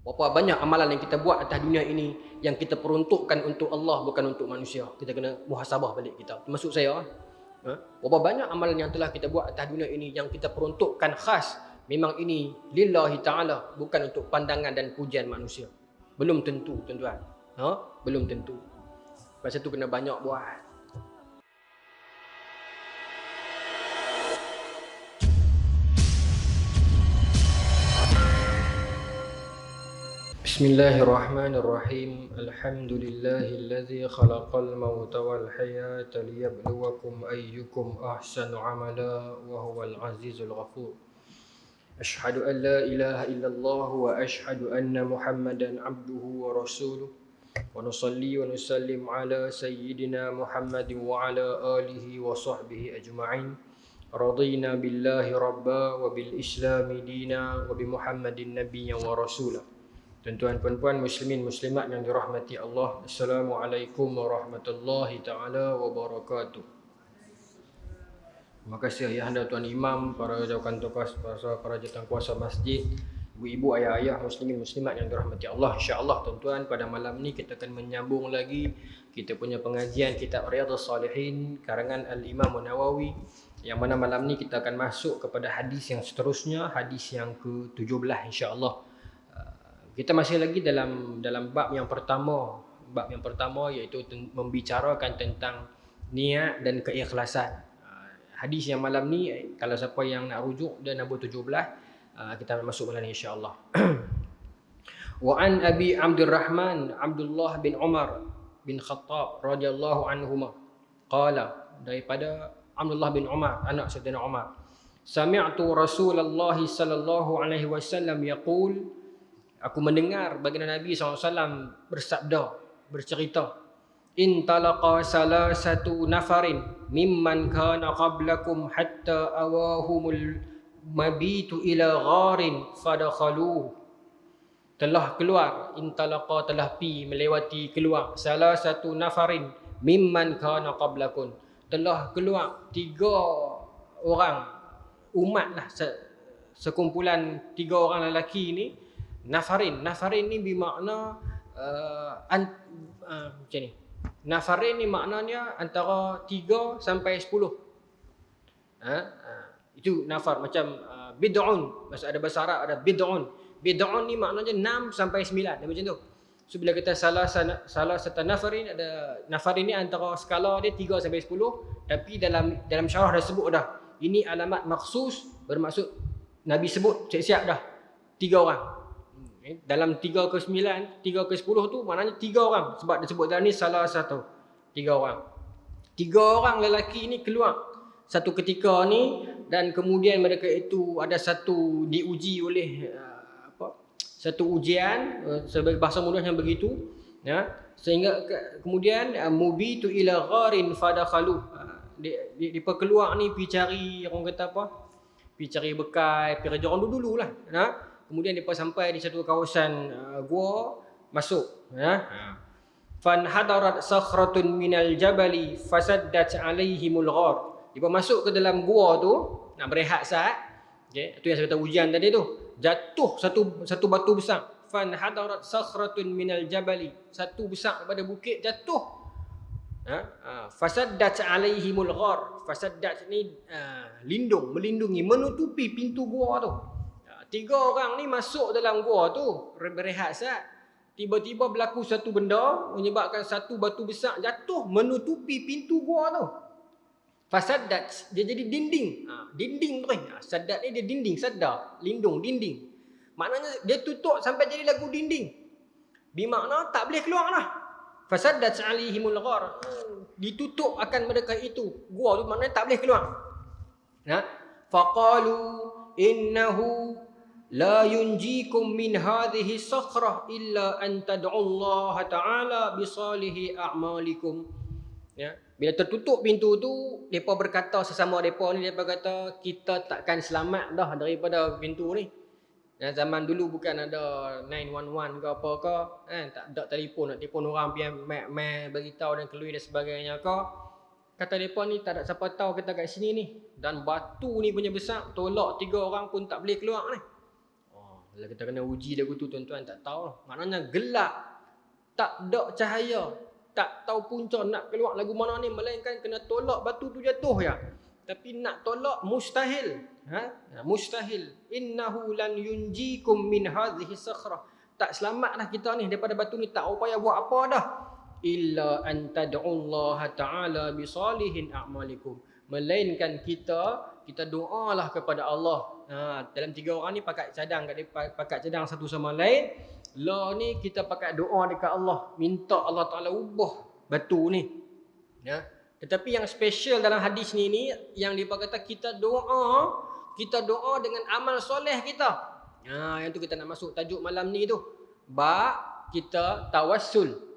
Berapa banyak amalan yang kita buat atas dunia ini yang kita peruntukkan untuk Allah, bukan untuk manusia. Kita kena muhasabah balik kita. Termasuk saya. Berapa banyak amalan yang telah kita buat atas dunia ini yang kita peruntukkan khas. Memang ini lillahi ta'ala, bukan untuk pandangan dan pujian manusia. Belum tentu, tuan-tuan. Belum tentu. Pasal tu kena banyak buat. Bismillahirrahmanirrahim. Alhamdulillahilladzi khalaqal mauta wal hayata liyabluwakum ayyukum ahsanu amala wa huwal azizul ghafur. Ashhadu an la ilaha illallah wa ashhadu anna Muhammadan abduhu wa rasuluh. Wa nusalli wa nusallim ala sayyidina Muhammadin wa ala alihi wa sahbihi ajma'in. Radina billahi rabba wa bil islami dina wa bi Muhammadin nabiyyan wa rasulah. Tuan-tuan puan-puan muslimin muslimat yang dirahmati Allah, Assalamualaikum warahmatullahi taala wabarakatuh. Terima kasih ayahanda tuan imam, para jawatan tugas, para jawatan kuasa masjid, ibu-ibu, ayah-ayah muslimin muslimat yang dirahmati Allah. Insya-Allah tuan-tuan, pada malam ni kita akan menyambung lagi kita punya pengajian kitab Riyadhus Salihin karangan Al-Imam Nawawi, yang mana malam ni kita akan masuk kepada hadis yang seterusnya, hadis yang ke-17 insya-Allah. Kita masih lagi dalam bab yang pertama. Bab yang pertama iaitu membicarakan tentang niat dan keikhlasan. Hadis yang malam ni, kalau siapa yang nak rujuk dan nombor 17, kita masuk malam ni insya-Allah. Wa an Abi Abdurrahman Abdullah bin Umar bin Khattab radhiyallahu anhuma qala, daripada Abdullah bin Umar, anak Sayyidina Umar, sami'tu Rasulullah sallallahu alaihi wasallam yaqul, aku mendengar baginda Nabi SAW bersabda, bercerita, intalaqa salasatu nafarin mimman kana qablakum hatta awahumul mabitu ila gharin fadakhaluh. Telah keluar, intalaqa telah pi, melewati, keluar, salasatu nafarin mimman kana qablakum, telah keluar 3 orang umat lah, sekumpulan 3 orang lelaki ni. Nafarin ni bermakna macam ni. Nafarin ni maknanya antara 3 sampai 10. Itu nafar, macam bid'un. Ada bahasa Arab ada bid'un. Bid'un ni maknanya 6 sampai 9, macam tu. So bila kita salah satu nafarin, ada nafarin ni antara skala dia 3 sampai 10, tapi dalam syarah dah sebut dah. Ini alamat maksus, bermaksud Nabi sebut siap-siap dah 3 orang. Dalam 3 ke 9, 3 ke 10 tu maknanya 3 orang. Sebab disebut dalam ni salah satu 3 orang. 3 orang lelaki ni keluar satu ketika ni, dan kemudian mereka itu ada satu diuji oleh satu ujian, sebagai bahasa mudah yang begitu, ya, sehingga kemudian mubitu ila gharin fadakhalu. Dia keluar ni pergi cari, orang kata apa? Pergi cari bekal, pergi kerja orang dulu-dululah, ya. Kemudian mereka sampai di satu kawasan gua, masuk, ya. Fan hadarat sakhratun minal jabali fasaddat alaihimul ghar. Mereka masuk ke dalam gua tu nak berehat saat. Okey, itu yang saya kata ujian tadi tu. Jatuh satu batu besar. Fan hadarat sakhratun minal jabali, satu besar daripada bukit jatuh. Fasaddat alaihimul ghar. Fasaddat ni melindungi, menutupi pintu gua tu. 3 orang ni masuk dalam gua tu berehat sat. Tiba-tiba berlaku satu benda menyebabkan satu batu besar jatuh menutupi pintu gua tu. Fasaddat, dia jadi dinding. Dinding tu kan. Saddat ni dia dinding, sadda, lindung, dinding. Maknanya dia tutup sampai jadi lagu dinding. Bermakna tak boleh keluar dah. Fasaddat alaihimul ghar. Ditutup akan mereka itu. Gua tu maknanya tak boleh keluar. Faqalu innahu la yunjikum min hadhihi sakhrah illa an tad'ullaha ta'ala bisalihi a'malikum. Ya, bila tertutup pintu tu, depa berkata sesama depa ni, depa kata kita takkan selamat dah daripada pintu ni. Ya, zaman dulu bukan ada 911 ke apa ke, tak ada telefon nak telefon orang pergi mai beritahu dan kelui dan sebagainya ke. Kata depa ni tak ada siapa tahu kita kat sini ni, dan batu ni punya besar, tolak 3 orang pun tak boleh keluar ni. Kalau kita kena uji lagu tu tuan-tuan tak tahu. Maknanya gelap. Tak ada cahaya. Tak tahu punca nak keluar lagu mana ni. Melainkan kena tolak batu tu jatuh ya. Tapi nak tolak mustahil. Mustahil. Innahu lan yunjikum min hadhihi sakhrah. Tak selamatlah kita ni daripada batu ni. Tak upaya buat apa dah. Illa an tad'ullaha ta'ala bisalihin a'malikum. Melainkan kita doalah kepada Allah. Dalam 3 orang ni pakat cadang satu sama lain. Lah ni kita pakat doa dekat Allah, minta Allah Taala ubah batu ni. Ya. Tetapi yang special dalam hadis ni yang dia kata kita doa dengan amal soleh kita. Yang tu kita nak masuk tajuk malam ni tu. Bab kita tawassul.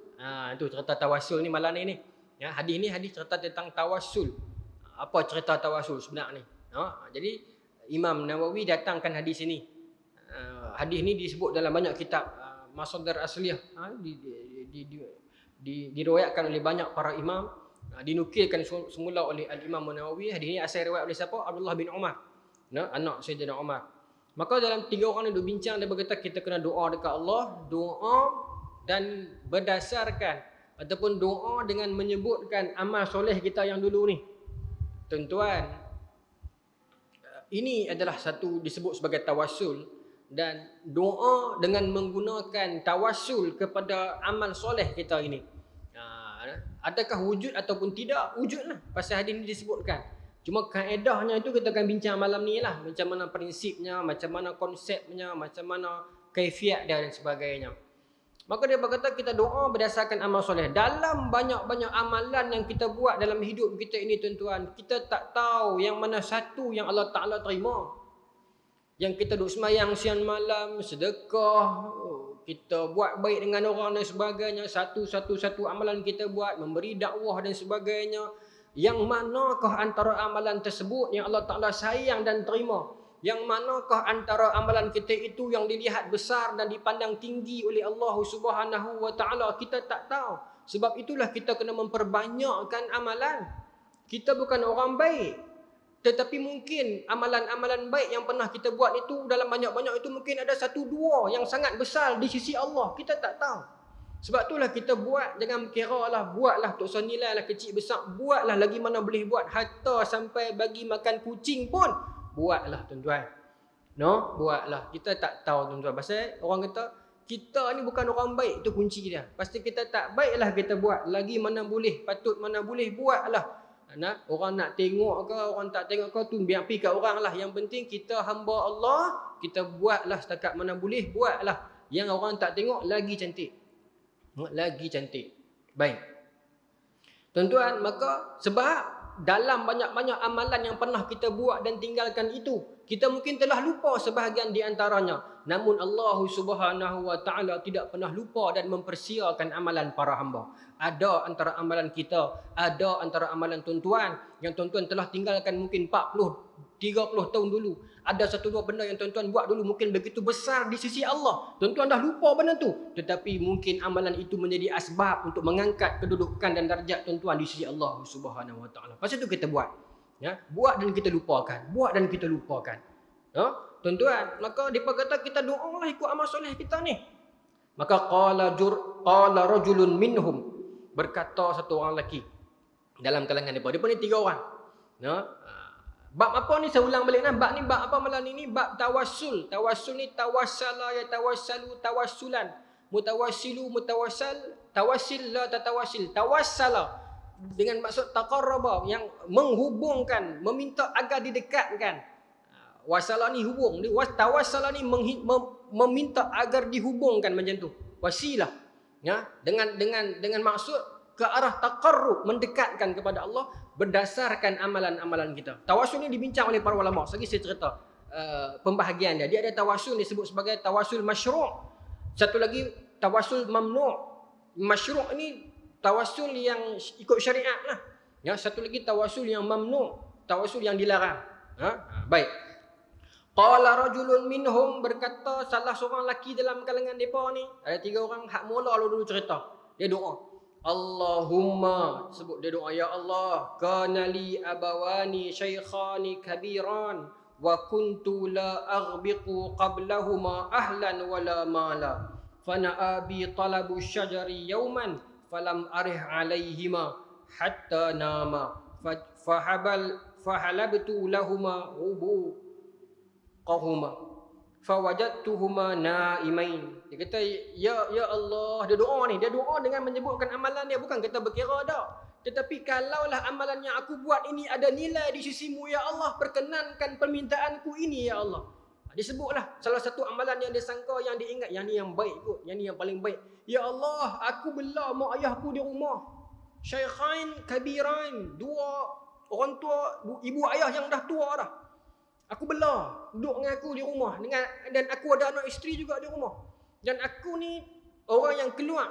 Itu cerita tawassul ni malam ni. Ya, hadis ni hadis cerita tentang tawassul. Apa cerita tawassul sebenarnya? Jadi Imam Nawawi datangkan hadis ini. Hadis ni disebut dalam banyak kitab Masdar Asliyah. Diriwayatkan oleh banyak para imam. Dinukilkan semula oleh Al-Imam Nawawi. Hadis ni asal riwayat oleh siapa? Abdullah bin Umar. Anak Sayyidina Umar. Maka dalam 3 orang ni duk bincang, dia berkata kita kena doa dekat Allah. Doa dan berdasarkan ataupun doa dengan menyebutkan amal soleh kita yang dulu ni. Tuan-tuan, ini adalah satu disebut sebagai tawassul, dan doa dengan menggunakan tawassul kepada amal soleh kita ini. Adakah wujud ataupun tidak? Wujudlah. Pasal hadis ini disebutkan. Cuma kaedahnya itu kita akan bincang malam ni lah. Macam mana prinsipnya, macam mana konsepnya, macam mana kaifiat dia dan sebagainya. Maka dia berkata kita doa berdasarkan amal soleh. Dalam banyak-banyak amalan yang kita buat dalam hidup kita ini tuan-tuan, kita tak tahu yang mana satu yang Allah Ta'ala terima. Yang kita duduk semayang siang malam, sedekah, kita buat baik dengan orang dan sebagainya. Satu amalan kita buat, memberi dakwah dan sebagainya. Yang manakah antara amalan tersebut yang Allah Ta'ala sayang dan terima? Yang manakah antara amalan kita itu yang dilihat besar dan dipandang tinggi oleh Allah Subhanahu wa Ta'ala? Kita tak tahu. Sebab itulah kita kena memperbanyakkan amalan. Kita bukan orang baik. Tetapi mungkin amalan-amalan baik yang pernah kita buat itu, dalam banyak-banyak itu mungkin ada 1-2 yang sangat besar di sisi Allah. Kita tak tahu. Sebab itulah kita buat, jangan kira lah, buatlah tak usah nilai lah kecil besar. Buatlah lagi mana boleh buat. Hatta sampai bagi makan kucing pun buatlah tuan-tuan. Buatlah. Kita tak tahu tuan-tuan. Pasal orang kata kita ni bukan orang baik, itu kunci dia. Pasti kita tak baiklah kita buat. Lagi mana boleh, patut mana boleh buatlah. Orang nak tengok ke, orang tak tengok ke, tu biar pergi kat orang lah. Yang penting kita hamba Allah, kita buatlah setakat mana boleh, buatlah. Yang orang tak tengok lagi cantik. Lagi cantik. Baik. Tuan-tuan, maka sebab dalam banyak-banyak amalan yang pernah kita buat dan tinggalkan itu, kita mungkin telah lupa sebahagian di antaranya. Namun Allah Subhanahu wa Ta'ala tidak pernah lupa dan mempersiakan amalan para hamba. Ada antara amalan kita, ada antara amalan tuan-tuan yang tuan-tuan telah tinggalkan mungkin 40, 30 tahun dulu. Ada 1-2 benda yang tuan-tuan buat dulu mungkin begitu besar di sisi Allah. Tuan-tuan dah lupa benda tu. Tetapi mungkin amalan itu menjadi asbab untuk mengangkat kedudukan dan darjat tuan-tuan di sisi Allah Subhanahu wa Ta'ala. Pasal itu kita buat. Buat dan kita lupakan. Buat dan kita lupakan. Tuan-tuan, maka dia kata kita doalah ikut amal soleh kita ni. Maka qala rajulun minhum, berkata satu orang lelaki dalam kalangan mereka. Dia pun ni 3 orang. Bab apa ni, saya ulang balik bab ni bab apa malam ni? Bab tawassul. Tawassul ni tawassala ya tawassalu tawassulan. Mutawassilu mutawassal, tawassil la tatawassil. Tawassala dengan maksud taqarraba, yang menghubungkan, meminta agar didekatkan. Wasala ni hubung, tawassala ni meminta agar dihubungkan macam tu. Wasilah. Dengan maksud ke arah taqarrub, mendekatkan kepada Allah berdasarkan amalan-amalan kita. Tawassul ni dibincang oleh para ulama. Lagi saya cerita pembahagian dia. Dia ada tawassul disebut sebagai tawassul masyru'. Satu lagi tawassul mamnu'. Masyru' ni tawassul yang ikut syariat lah. Satu lagi tawassul yang mamnu', tawassul yang dilarang. Baik. Qala rajulun minhum, berkata salah seorang lelaki dalam kalangan mereka ni. Ada 3 orang, hak mula dulu cerita. Dia doa. Allahumma, sebut dia doa, ya Allah, kana li abawani shaykhani kabiran wa kuntu la aghbiqu qablahuma ahlan wala mala fana abi talabu syajari yawman falam arih alaihima hatta nama fahalabtu lahuma ubuqahuma fawajadtuhuma naimain. Dia kata, ya Allah, dia doa ni, dia doa dengan menyebutkan amalan dia, bukan kata berkira dah. Tetapi kalaulah amalan yang aku buat ini ada nilai di sisimu ya Allah, perkenankan permintaanku ini ya Allah. Dia sebutlah salah satu amalan yang dia sangka, yang dia ingat, yang ni yang baik kot, yang ni yang paling baik. Ya Allah, aku bela mak ayahku di rumah. Syaikhain kabirain, dua orang tua, ibu ayah yang dah tua dah. Aku bela duduk dengan aku di rumah, dan aku ada anak isteri juga di rumah. Dan aku ni orang yang keluar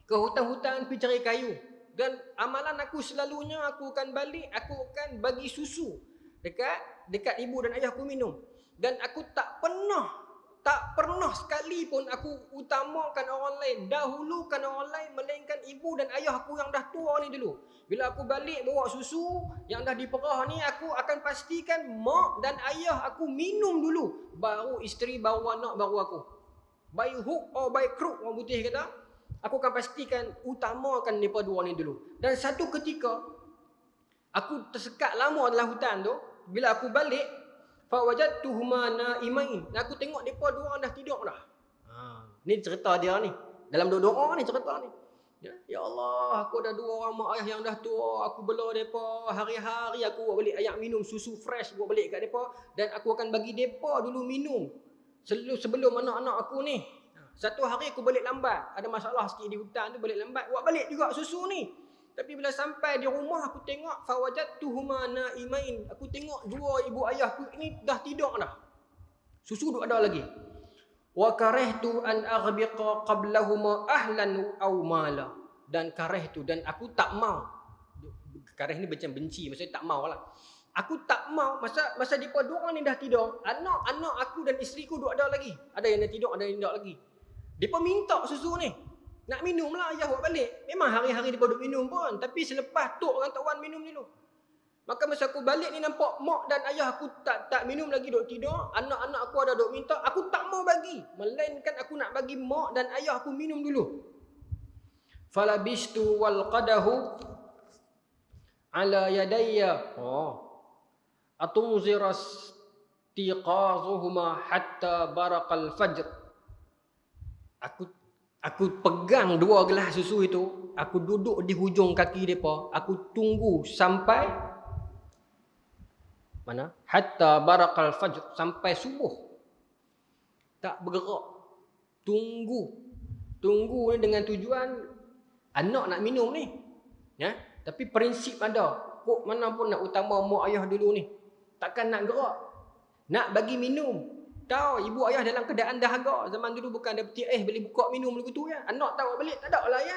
ke hutan-hutan pergi cari kayu. Dan amalan aku selalunya aku akan balik, aku akan bagi susu dekat ibu dan ayahku minum. Dan aku tak pernah sekali pun aku utamakan orang lain, dahulukan orang lain melainkan ibu dan ayahku yang dah tua ni dulu. Bila aku balik bawa susu yang dah diperah ni, aku akan pastikan mak dan ayah aku minum dulu, baru isteri, baru anak, baru aku. By hook or by crook, orang putih kata, aku akan pastikan utamakan mereka dua ni dulu. Dan satu ketika aku tersekat lama dalam hutan tu, bila aku balik fawajadtuhuma naimain, aku tengok mereka dua orang dah tidur dah. Ni cerita dia ni, dalam doa ni cerita ni. Ya Allah, aku ada dua orang mak ayah yang dah tua, aku bela mereka, hari-hari aku buat balik ayak minum susu fresh, buat balik kat mereka, dan aku akan bagi mereka dulu minum sebelum anak-anak aku ni. Satu hari aku balik lambat, ada masalah sikit di hutan tu, balik lambat, buat balik juga susu ni. Tapi bila sampai di rumah, aku tengok fawajadtuhuma naimain, aku tengok dua ibu ayahku ini dah tidur dah, susu duk ada lagi. Wa karihtu an aghbiqa qablahuma ahlan aw mala, dan karihtu, dan aku tak mau. Karih ni macam benci, maksudnya tak mau lah. Aku tak mau masa depa dua ni dah tidur, anak-anak aku dan isteriku duk ada lagi. Ada yang dah tidur, ada yang tak lagi. Depa minta susu ni, nak minum lah ayah buat balik. Memang hari-hari depa duk minum pun, tapi selepas tok orang tawan minum dulu. Maka masa aku balik ni nampak mak dan ayah aku tak minum lagi, duk tidur. Anak-anak aku ada duk minta, aku tak mau bagi, melainkan aku nak bagi mak dan ayah aku minum dulu. Falabistu wal qadahu ala yadayya atunziras tiqazuhuma hatta barakal fajr. Aku pegang dua gelas susu itu, aku duduk di hujung kaki depa, aku tunggu sampai mana? Hatta barakal fajr, sampai subuh. Tak bergerak. Tunggu ni dengan tujuan anak nak minum ni. Ya, tapi prinsip ada. Kok mana pun nak utama mak ayah dulu ni. Takkan nak gerak. Nak bagi minum. Tahu ibu ayah dalam keadaan dahaga. Zaman dulu bukan ada peti boleh buka minum lagu tu ya. Anak tahu balik tak ada lah ya.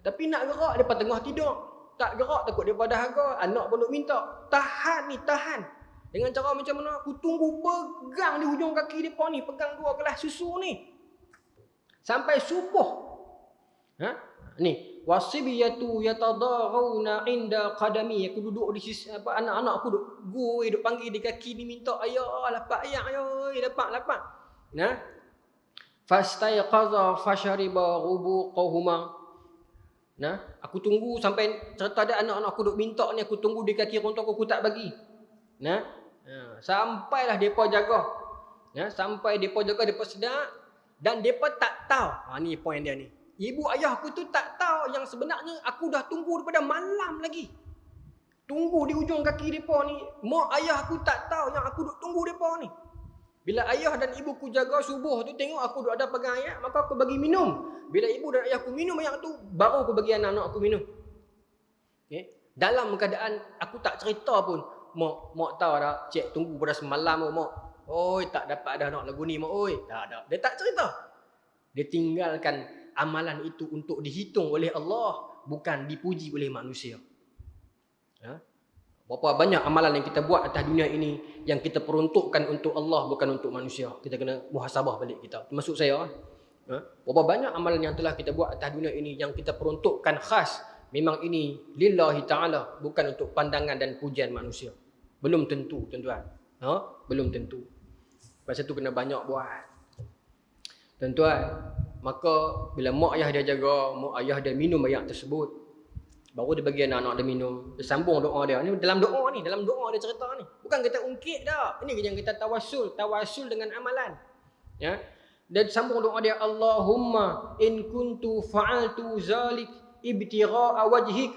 Tapi nak gerak depa tengah tidur. Tak gerak takut depa dahaga, anak pun duk minta. Tahan ni, tahan. Dengan cara macam mana? Aku tunggu pegang di hujung kaki depa ni, pegang dua gelas susu ni. Sampai subuh. Ni, wasibiyatu yatadaghauna inda qadami. Aku duduk di sisi anak-anak aku duk panggil di kaki ni, minta ayah, lapak ayah, ayah, lapak. Nah. Fastayqaza fashariba rubuqahuma. Nah, aku tunggu sampai cerita ada anak-anak aku duk minta ni, aku tunggu di kaki orang tua aku tak bagi. Nah, sampailah depa jaga. Sampai depa jaga, depa sedar, dan depa tak tahu. Ni poin dia ni. Ibu ayah aku tu tak tahu yang sebenarnya aku dah tunggu daripada malam lagi. Tunggu di hujung kaki depa ni. Mak ayah aku tak tahu yang aku duk tunggu depa ni. Bila ayah dan ibuku jaga subuh tu, tengok aku duk ada pegang ayak, maka aku bagi minum. Bila ibu dan ayahku minum ayak tu, baru aku bagi anak-anak aku minum. Okay? Dalam keadaan aku tak cerita pun, mak tahu dah, cik tunggu pada semalam mak. Oi, tak dapat dah nak lagu ni mak. Oi, tak ada. Dia tak cerita. Dia tinggalkan amalan itu untuk dihitung oleh Allah, bukan dipuji oleh manusia. Berapa banyak amalan yang kita buat atas dunia ini yang kita peruntukkan untuk Allah, bukan untuk manusia. Kita kena muhasabah balik kita. Termasuk saya. Berapa banyak amalan yang telah kita buat atas dunia ini yang kita peruntukkan khas, memang ini lillahi ta'ala, bukan untuk pandangan dan pujian manusia. Belum tentu tuan-tuan. Belum tentu. Pasal tu kena banyak buat. Tuan-tuan, maka bila mak ayah dia jaga, mak ayah dia minum air tersebut, baru dia bagi anak-anak dia minum. Dia sambung doa dia. Ni dalam doa dia cerita ni. Bukan kita ungkit dah. Ini yang kita tawasul dengan amalan. Ya. Dan sambung doa dia, Allahumma in kuntu fa'altu zalik ibtigha'a wajhik.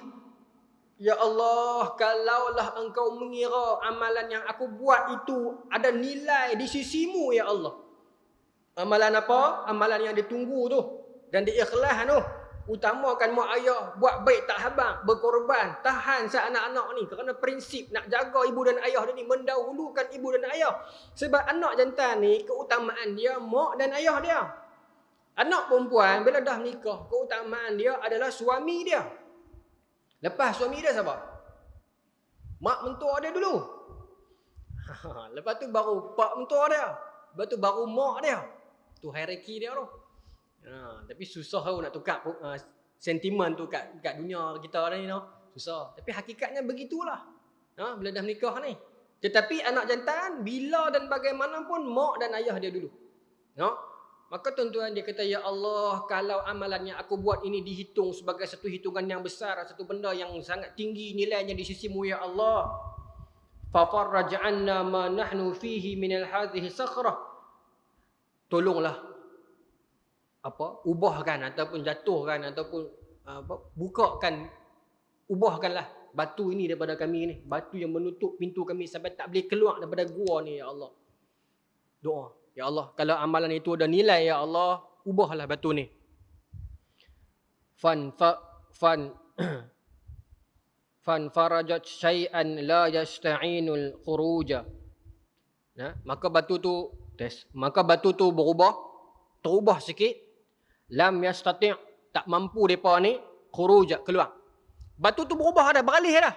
Ya Allah, kalaulah engkau mengira amalan yang aku buat itu ada nilai di sisimu, ya Allah. Amalan apa? Amalan yang ditunggu tu dan diikhlas tu. Utamakan mak ayah, buat baik tak habang, berkorban, tahan anak-anak ni kerana prinsip nak jaga ibu dan ayah dia ni, mendahulukan ibu dan ayah. Sebab anak jantan ni keutamaan dia mak dan ayah dia. Anak perempuan bila dah nikah, keutamaan dia adalah suami dia. Lepas suami dia siapa? Mak mentua dia dulu. Lepas tu baru pak mentua dia. Lepas tu baru mak dia. Tu hierarki dia tu. Tapi susah tau nak tukar sentimen tu kat dunia kita ni no. Susah. Tapi hakikatnya begitulah. Bila dah menikah ni. Tetapi anak jantan bila dan bagaimanapun mak dan ayah dia dulu. Maka tuan-tuan dia kata, ya Allah, kalau amalan yang aku buat ini dihitung sebagai satu hitungan yang besar, satu benda yang sangat tinggi nilainya di sisimu, ya Allah, fafarraj 'anna ma nahnu fihi min hadhihi sakhrah. Tolonglah ubahkan ataupun jatuhkan ataupun ubahkanlah batu ini daripada kami ni, batu yang menutup pintu kami sampai tak boleh keluar daripada gua ni, ya Allah. Doa, ya Allah, kalau amalan itu ada nilai, ya Allah, ubahlah batu ni. Fan farajat syai'an la yasta'inul khuruja. Maka batu tu terubah sikit. Lam yastati', tak mampu depa ni khuruja, keluar. Batu tu berubah dah, beralih dah.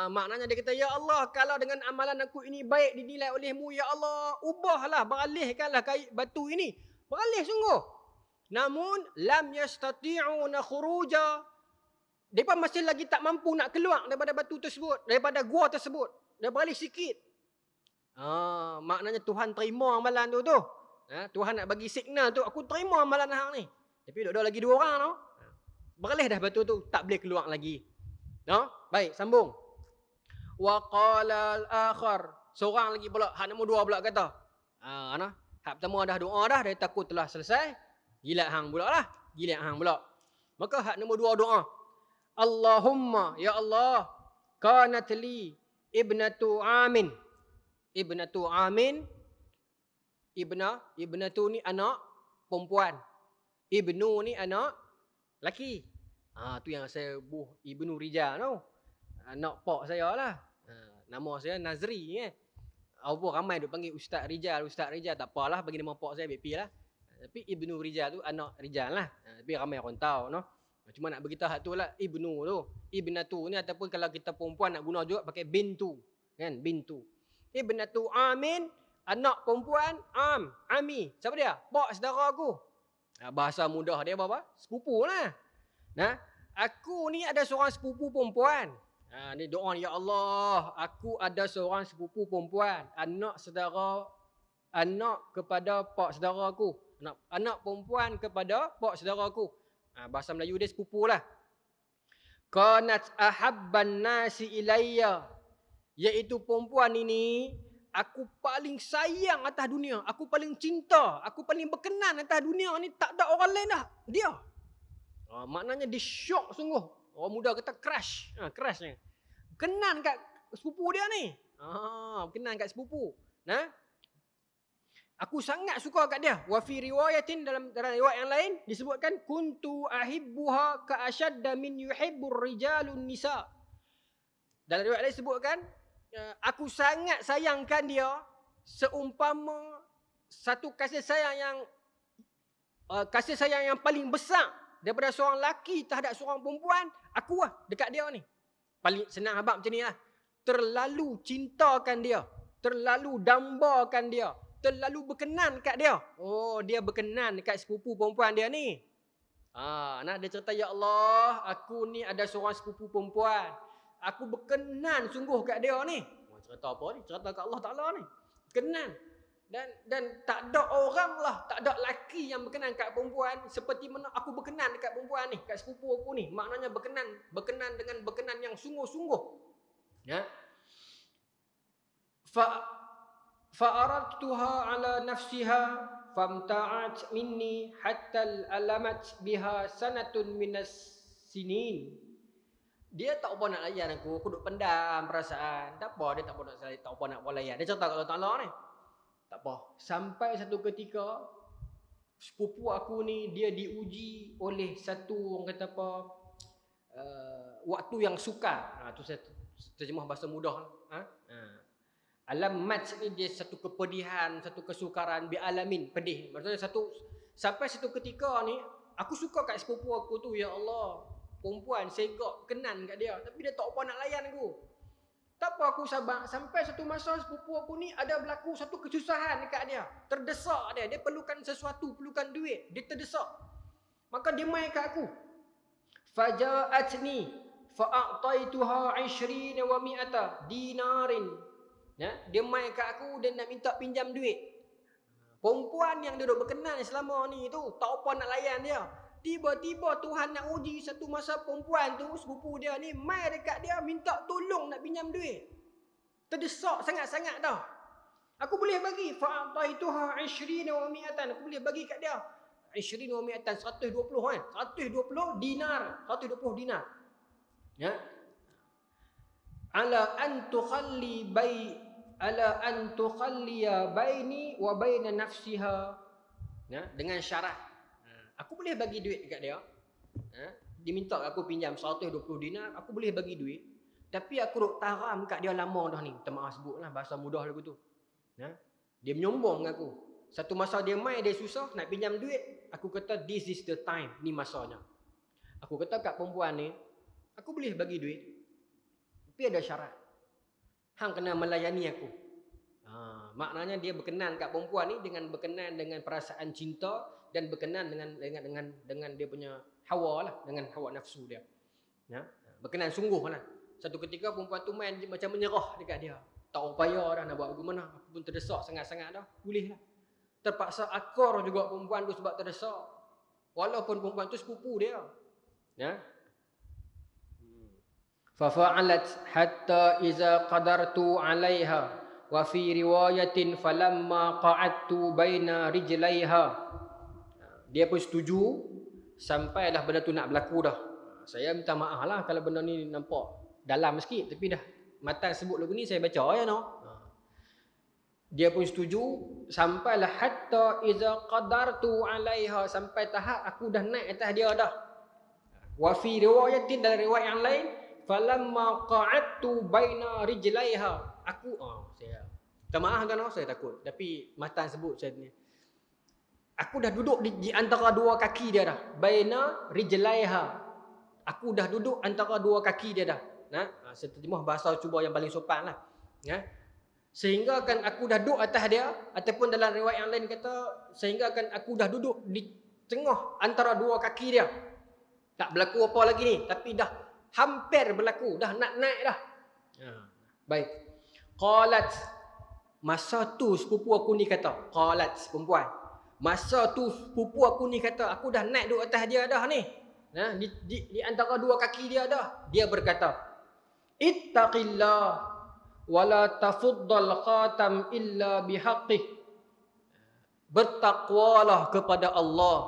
Maknanya dia kata, ya Allah, kalau dengan amalan aku ini baik dinilai olehmu, ya Allah, ubahlah, beralihkanlah batu ini. Beralih sungguh. Namun lam yastati'una khuruja. Depa masih lagi tak mampu nak keluar daripada batu tersebut, daripada gua tersebut. Dah beralih sikit. Maknanya Tuhan terima amalan tu. Tuhan nak bagi signal tu, aku terima amalan hang ni. Tapi ada lagi 2 orang tu. Beralih dah batu tu, tak boleh keluar lagi. Baik, sambung. Wa qala al-akhar, seorang lagi pula, hak nombor 2 pula kata. Hak pertama dah doa dah, dia takut telah selesai. Gilat hang pula. Maka hak nombor 2 doa. Allahumma, ya Allah, kanat li ibnatu amin. Ibnatu amin. Ibnatu ni anak perempuan. Ibnu ni anak laki. Tu yang saya Ibnu Rijal tu. Anak pak saya lah. Nama saya Nazri Apa ramai duk panggil Ustaz Rijal. Tak apalah, bagi nama pak saya BP lah. Tapi Ibnu Rijal tu anak Rijal lah. Tapi ramai orang tahu Cuma nak beritahu hak tu lah, Ibnu tu. Ibnatu ni ataupun kalau kita perempuan nak guna juga pakai bintu. Kan, bintu. Ibnatu amin, anak perempuan ami. Siapa dia? Pak saudara aku. Bahasa mudah dia apa? Sepupu lah. Aku ni ada seorang sepupu perempuan. Ni doa, ya Allah, aku ada seorang sepupu perempuan, anak kepada pak saudara aku. Anak perempuan kepada pak saudara aku. Bahasa Melayu dia sepupu lah. Kanat ahabban nasi ilayya, iaitu perempuan ini aku paling sayang atas dunia. Aku paling cinta. Aku paling berkenan atas dunia ni. Tak ada orang lain dah. Dia. Maknanya dia syok sungguh. Orang muda kata crush. Crushnya. Kenan kat sepupu dia ni. Kenan kat sepupu. Aku sangat suka kat dia. Wa fi riwayatin, dalam riwayat yang lain disebutkan, kuntu ahibbuha ka ashadda min yuhibbur rijalun nisa. Dalam riwayat lain disebutkan, aku sangat sayangkan dia seumpama satu kasih sayang yang paling besar daripada seorang lelaki terhadap seorang perempuan. Aku lah dekat dia ni. Paling senang habaq macam ni lah. Terlalu cintakan dia, terlalu dambakan dia, terlalu berkenan kat dia. Dia berkenan kat sepupu perempuan dia ni. Dia cerita, ya Allah, aku ni ada seorang sepupu perempuan. Aku berkenan sungguh kat dia ni. cerita apa ni? Cerita kat Allah Ta'ala ni. Berkenan. Dan tak ada orang lah, tak ada lelaki yang berkenan kat perempuan seperti mana aku berkenan dekat perempuan ni, kat sepupu aku ni. Maknanya berkenan dengan berkenan yang sungguh-sungguh. Ya. Fa'aradtuha ala nafsiha famta'at minni hatta alamat biha sanatun minas sinin. Dia tak apa nak layan aku duk pendam perasaan. Tak apa, dia tak apa nak layan. Dia cerita kat Allah Ta'ala ni. Tak apa. Sampai satu ketika sepupu aku ni dia diuji oleh satu orang kata apa waktu yang sukar. Tu saya terjemah bahasa mudah. Alamat ni dia satu kepedihan, satu kesukaran, bi alamin, pedih. Maksudnya sampai satu ketika ni aku suka kat sepupu aku tu, ya Allah. Perempuan segak kenan kat dia, tapi dia tak apa nak layan aku. Tak apa, aku sabar. Sampai satu masa sepupu aku ni ada berlaku satu kesusahan dekat dia. Terdesak dia. Dia perlukan sesuatu, perlukan duit. Dia terdesak. Maka dia mai kat aku. Faja'atni fa'a'taituha 20 wa mi'ata dinarin. Ya, dia mai kat aku dan nak minta pinjam duit. Perempuan yang dia duduk berkenan selama ni tu, tak apa nak layan dia. Tiba-tiba Tuhan nak uji satu masa perempuan tu, sepupu dia ni, mai dekat dia minta tolong nak pinjam duit. Terdesak sangat-sangat dah. Aku boleh bagi. Fa'ataituha 20 wa mi'atan. Aku boleh bagi kat dia. 20 wa mi'atan, 120 kan. 120 dinar. 120 dinar. Ya. Ala an tukhalliya baini wa baina nafsiha. Ya, dengan syarat. Aku boleh bagi duit dekat dia. Dia minta aku pinjam 120 dinar, aku boleh bagi duit. Tapi aku duk taram kat dia lama dah ni. Minta maaf sebutlah bahasa mudah lagu tu. Dia menyombong dengan aku. Satu masa dia mai, dia susah nak pinjam duit. Aku kata this is the time, ni masanya. Aku kata kat perempuan ni, aku boleh bagi duit. Tapi ada syarat. Hang kena melayani aku. Maknanya dia berkenan kat perempuan ni dengan berkenan dengan perasaan cinta dan berkenan dengan dia punya hawa lah, dengan hawa nafsu dia. Ya, berkenan sungguh lah. Satu ketika perempuan tu main macam menyerah dekat dia. Tak upaya dah nak buat bagaimana. Aku pun terdesak sangat-sangat dah. Boleh lah. Terpaksa akor juga perempuan tu sebab terdesak. Walaupun perempuan tu sepupu dia. Ya. Fafa'alat hatta iza qadartu 'alaiha. Wa fi riwayatin falamma qa'adtu baina rijlaiha. Dia pun setuju sampailah benda tu nak berlaku dah. Saya minta maaf lah kalau benda ni nampak dalam sikit, tapi dah matan sebut lagu ni saya baca ya no. Dia pun setuju sampailah hatta iza qadartu 'alaiha, sampai tahap aku dah naik atas dia dah. Wa fi riwayatin, dalam riwayat yang lain, falamma qa'adtu baina rijlaiha. Aku saya minta maaf kan, saya takut. Tapi matan sebut saya ni. Aku dah duduk di antara dua kaki dia dah. Baina rijlaiha. Aku dah duduk antara dua kaki dia dah. Saya terjemah bahasa cuba yang paling sopan lah. Ya. Sehingga kan aku dah duduk atas dia, ataupun dalam riwayat yang lain kata sehingga kan aku dah duduk di tengah antara dua kaki dia. Tak berlaku apa lagi ni, tapi dah hampir berlaku, dah nak naik dah. Baik. Qalat, masa tu sepupu aku ni kata, qalat perempuan. Masa tu sepupu aku ni kata, aku dah naik duduk atas dia dah ni. Di antara dua kaki dia dah. Dia berkata, ittaqillah wala tafuddal khatam illa bihaqqih. Bertakwalah kepada Allah.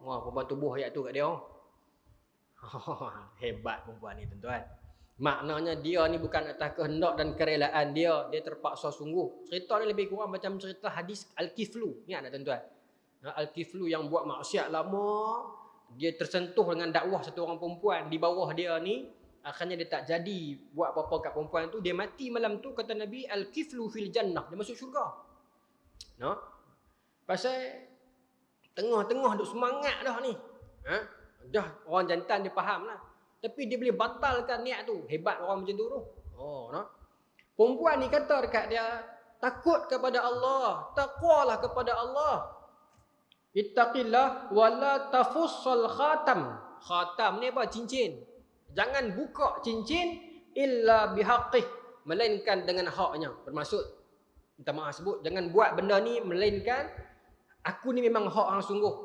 Wah, perempuan tubuh ayat tu kat dia. Hebat perempuan ni tuan-tuan. Maknanya dia ni bukan atas kehendak dan kerelaan dia. Dia terpaksa sungguh. Cerita ni lebih kurang macam cerita hadis Al-Kiflu. Ni ada tuan-tuan. Al-Kiflu yang buat maksiat lama. Dia tersentuh dengan dakwah satu orang perempuan di bawah dia ni. Akhirnya dia tak jadi buat apa-apa kat perempuan tu. Dia mati malam tu, kata Nabi, Al-Kiflu fil jannah. Dia masuk syurga. Pasal tengah-tengah duk semangat dah ni. Dah orang jantan dia faham lah. Tapi dia boleh batalkan niat tu. Hebat orang macam tu tu. Perempuan ni kata dekat dia, takut kepada Allah, taqwalah kepada Allah. Ittaqillah wala tafussal khatam. Khatam ni apa? Cincin. Jangan buka cincin illa bihaqqih, melainkan dengan haknya. Bermaksud, minta maaf sebut, jangan buat benda ni melainkan aku ni memang hak hang sungguh.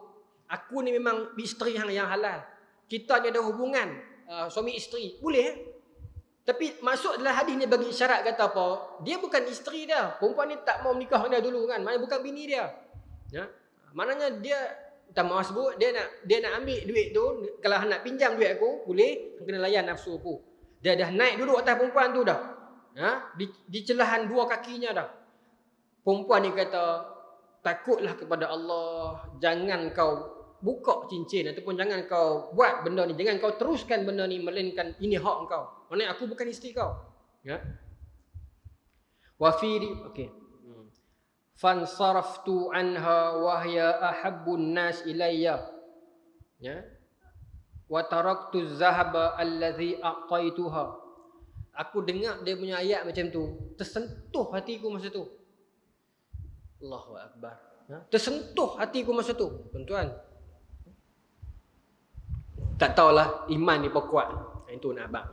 Aku ni memang isteri hang yang halal. Kita ni ada hubungan suami isteri. Boleh Tapi maksud dalam hadis ni bagi isyarat kata apa? Dia bukan isteri dia. Perempuan ni tak mau menikah dengan dia dulu kan. Maknanya bukan bini dia. Ya? Maknanya dia, minta maaf sebut, dia nak ambil duit tu. Kalau nak pinjam duit aku, boleh. Kena layan nafsu aku. Dia dah naik duduk atas perempuan tu dah. Di celahan dua kakinya dah. Perempuan ni kata, takutlah kepada Allah. Jangan kau buka cincin ataupun jangan kau buat benda ni. Jangan kau teruskan benda ni melainkan ini hak kau. Maksudnya aku bukan isteri kau. Ya. Wa fi okey. Fansaraftu anha wa hiya ahabbun nas ilayya. Ya. Wa taraktu az-zahaba alladhi a'taituha. Aku dengar dia punya ayat macam tu, tersentuh hatiku masa tu. Allahu akbar. Ya. Tersentuh hatiku masa tu, tuan-tuan. Tak tahulah iman ni kuat. Itu nak abang.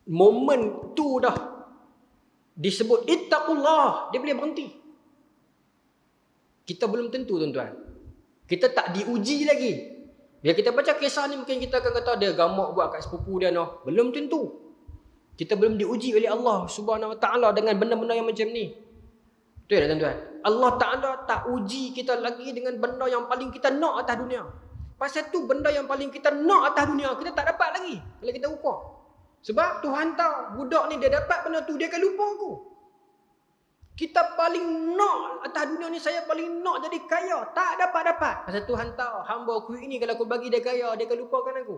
Momen tu dah disebut ittaqullah, dia boleh berhenti. Kita belum tentu, tuan-tuan. Kita tak diuji lagi. Bila kita baca kisah ni mungkin kita akan kata dia gamak buat kat sepupu dia noh. Belum tentu. Kita belum diuji oleh Allah Subhanahu Wa Taala dengan benda-benda yang macam ni. Betul tak, tuan-tuan? Allah Taala tak uji kita lagi dengan benda yang paling kita nak atas dunia. Pasal tu benda yang paling kita nak atas dunia kita tak dapat lagi kalau kita lupa. Sebab Tuhan tahu budak ni dia dapat benda tu, dia akan lupa aku. Kita paling nak atas dunia ni, saya paling nak jadi kaya, tak dapat-dapat. Pasal Tuhan tahu hamba aku ini kalau aku bagi dia kaya, dia akan lupakan aku.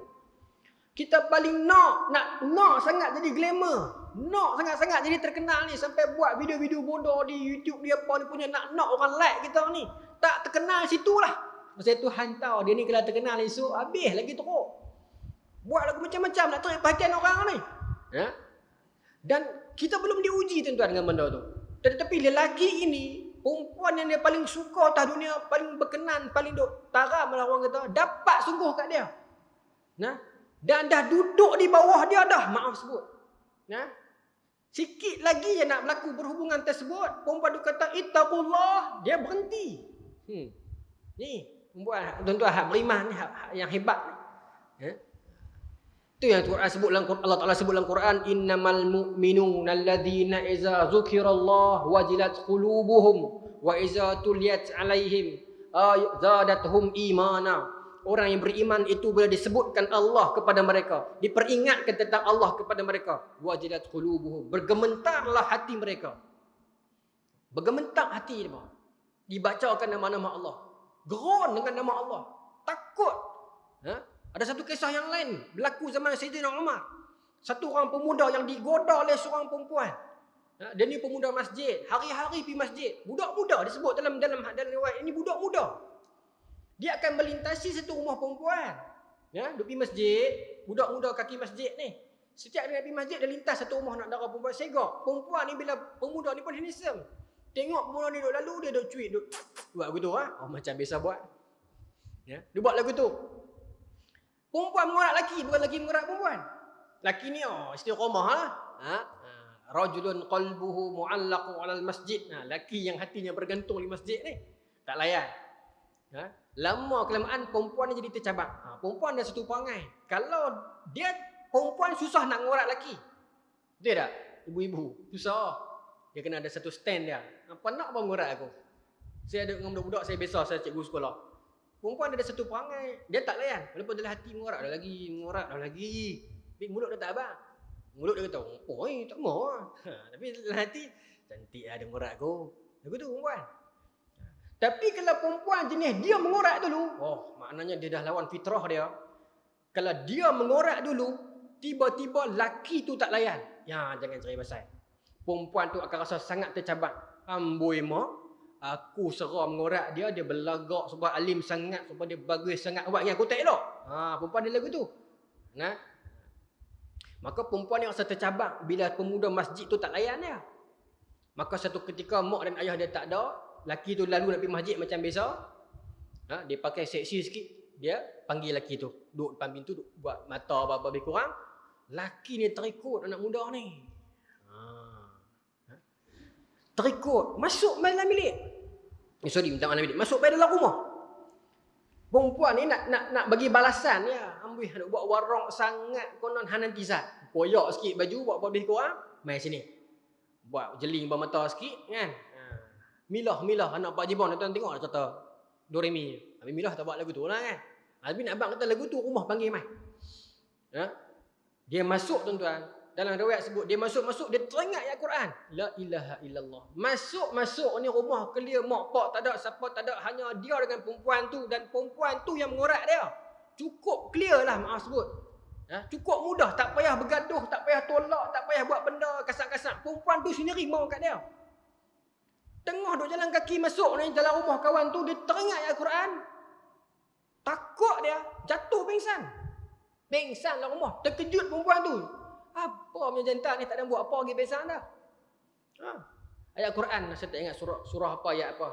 Kita paling nak sangat jadi glamour, nak sangat-sangat jadi terkenal ni, sampai buat video-video bodoh di YouTube dia apa ni punya, nak orang like kita ni. Tak terkenal situlah. Pasal Tuhan tahu dia ni kalau terkenal esok habis lagi teruk. Buat lagu macam-macam nak tarik perhatian orang ni. Ya? Dan kita belum diuji, tuan-tuan, dengan benda tu. Tetapi lelaki ini, perempuan yang dia paling suka atas dunia, paling berkenan, paling duk taram lah orang kata, dapat sungguh kat dia. Nah, dan dah duduk di bawah dia dah, maaf sebut. Nah, sikit lagi je nak berlaku berhubungan tersebut, perempuan tu kata ittaqullah, dia berhenti. Ni, perempuan, tuan-tuan, hak beriman ni, hak yang hebat ni. Ya? Itu yang Quran sebut dalam Allah Taala sebut dalam Quran, innamal mu'minuna alladzina idza dzukirallahu wajilat qulubuhum wa idza tuliyat alaihim zadatuhum imana. Orang yang beriman itu bila disebutkan Allah kepada mereka, diperingatkan tentang Allah kepada mereka, wajilat qulubuhum, bergementarlah hati mereka. Bergementar hati dia. Dibacakan nama-nama Allah. Geron dengan nama Allah. Takut. Ada satu kisah yang lain berlaku zaman Sayyidina Umar. Satu orang pemuda yang digoda oleh seorang perempuan. Dia ni pemuda masjid, hari-hari pergi masjid. Budak muda disebut dalam riwayat ini, budak muda. Dia akan melintasi satu rumah perempuan. Ya, dia pergi masjid, budak muda kaki masjid ni. Setiap dia pergi masjid dia lintas satu rumah nak darah perempuan, segak. Perempuan ni bila pemuda ni pun handsome. Tengok pemuda ni duk lalu, dia duk cuit, duk buat lagu tu macam biasa buat. Ya, dia buat lagu tu. Perempuan mengorak laki, bukan laki mengorak perempuan. Laki ni istiqamah lah. Rajulun qalbuhu mu'allaqu 'alal masjid. Laki yang hatinya bergantung di masjid ni. Tak layan. Lama kelamaan perempuan ni jadi tercabak. Perempuan dah satu perangai. Kalau dia perempuan susah nak mengorak laki. Betul tak? Ibu-ibu susah. Dia kena ada satu stand dia. Apa nak bang mengorak aku? Saya ada dengan budak-budak saya biasa, saya cikgu sekolah. Perempuan ada satu perangai, dia tak layan. Walaupun dalam hati mengorak dah lagi. Tapi mulut dia tak abang. Mulut dia kata, tak mau. Tapi dalam hati, cantik lah dia mengorak aku. Lagu tu perempuan. Tapi kalau perempuan jenis dia mengorak dulu, maknanya dia dah lawan fitrah dia. Kalau dia mengorak dulu, tiba-tiba laki tu tak layan. Ya, jangan cerai pasal. Perempuan tu akan rasa sangat tercabar. Amboi mak. Aku serah mengorak dia berlagak sebab alim sangat, sebab dia bagus sangat buat yang aku tak elok. Perempuan dia lagu tu. Maka perempuan yang rasa tercabar bila pemuda masjid tu tak layan dia. Maka satu ketika mak dan ayah dia tak ada, laki tu lalu nak pergi masjid macam biasa. Dia pakai seksi sikit, dia panggil laki tu, duduk depan pintu, duduk buat mata apa-apa lebih kurang. Laki ni terikut anak muda ni. terikut, masuk dalam bilik. Minta maaf bilik. Masuk dalam rumah. Perempuan ni nak bagi balasan ya. Ambil nak buat warok sangat konon hananti sat. Koyak sikit baju buat lebih kurang, mai sini. Buat jeling bawah mata sikit kan. Milah anak Pak Jibon tuan tengok kata Doremi. Habis Milah tak buat lagu tu lah kan. Habis nak abang kata lagu tu rumah panggil mai. Dia masuk tuan-tuan. Dalam riwayat sebut dia masuk dia teringat ayat Quran. La ilaha illallah. Masuk ni rumah clear, mak pak tak ada, siapa tak ada, hanya dia dengan perempuan tu dan perempuan tu yang mengorak dia. Cukup clear lah maaf sebut. Cukup mudah, tak payah bergaduh, tak payah tolak, tak payah buat benda kasar-kasar. Perempuan tu sendiri mau kat dia. Tengah duk jalan kaki masuk ni dalam rumah kawan tu, dia teringat ayat Quran. Takut dia, jatuh pingsan. Pingsan dalam rumah, terkejut perempuan tu. Apa punya jantan ni tak ada buat apa lagi pingsan dah. Ayat Quran saya tak ingat surah apa ayat apa.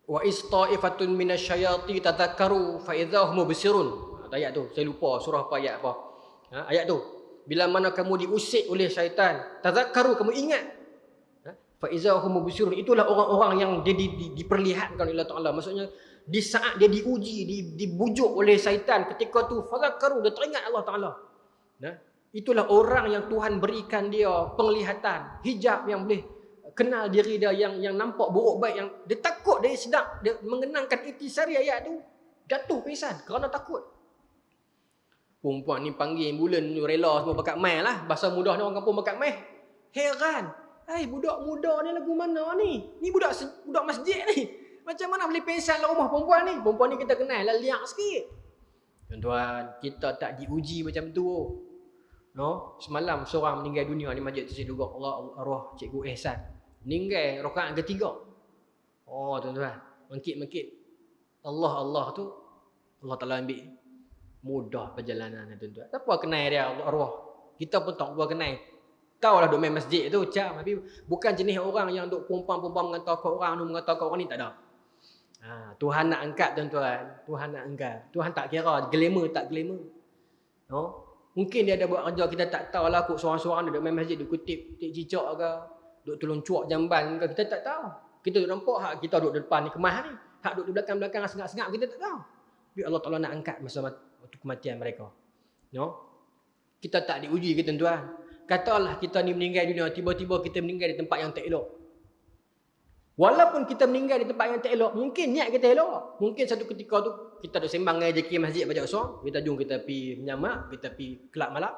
Wa istaifatun minasyayati tadhakkaru fa idzahum mubsirun. Ayat tu saya lupa surah apa ayat apa. Ayat tu bila mana kamu diusik oleh syaitan, tadhakkaru kamu ingat. Fa idzahum mubsirun, itulah orang-orang yang dia diperlihatkan oleh Allah Taala. Maksudnya di saat dia diuji, dibujuk oleh syaitan, ketika tu fadhakkaru, dia teringat Allah Taala. Itulah orang yang Tuhan berikan dia penglihatan, hijab yang boleh kenal diri dia, yang nampak buruk baik, yang dia takut, dia sedang dia mengenangkan intisari ayat tu, jatuh pingsan kerana takut. Perempuan ni panggil ambulan, rela semua bakat mai lah. Bahasa mudah ni orang kampung bakat mai. Heran. Budak muda ni lagu mana ni? Ni budak masjid ni. Macam mana boleh pingsan dalam rumah perempuan ni? Perempuan ni kita kenal lah, liak sikit. Tuan-tuan, kita tak diuji macam tu. No, semalam seorang meninggal dunia di masjid Tasik Dugak. Allah arwah Cikgu Ehsan. Meninggal rakaat ketiga. Oh tuan-tuan, mengkit-mengkit. Allah tu Allah Taala ambil mudah perjalanan tuan-tuan. Tak apa kenal dia arwah. Kita pun tak apa kenal. Tahulah duk main masjid tu macam, tapi bukan jenis orang yang duk perempuan mengatakan orang ni mengatakan orang ni, tak ada. Tuhan nak angkat tuan-tuan. Tuhan nak angkat. Tuhan tak kira glamour tak glamour. No? Mungkin dia ada buat kerja kita tak tahu lah, kot seorang-seorang duduk main masjid, duduk kutip cicak ke, duduk tolong cuak jamban ke, kita tak tahu. Kita duduk nampak hak kita duduk depan ni kemas ni, hak duduk di belakang-belakang sengak-sengak, kita tak tahu. Tapi Allah Taala nak angkat masa waktu kematian mereka. No? Kita tak diuji ke tuan-tuan. Katalah kita ni meninggal dunia, tiba-tiba kita meninggal di tempat yang tak elok. Walaupun kita meninggal di tempat yang tak elok, mungkin niat kita elok. Mungkin satu ketika tu kita duk sembang dengan JK masjid baca suara, kita jom kita pergi menyamak, kita pergi kelab malam.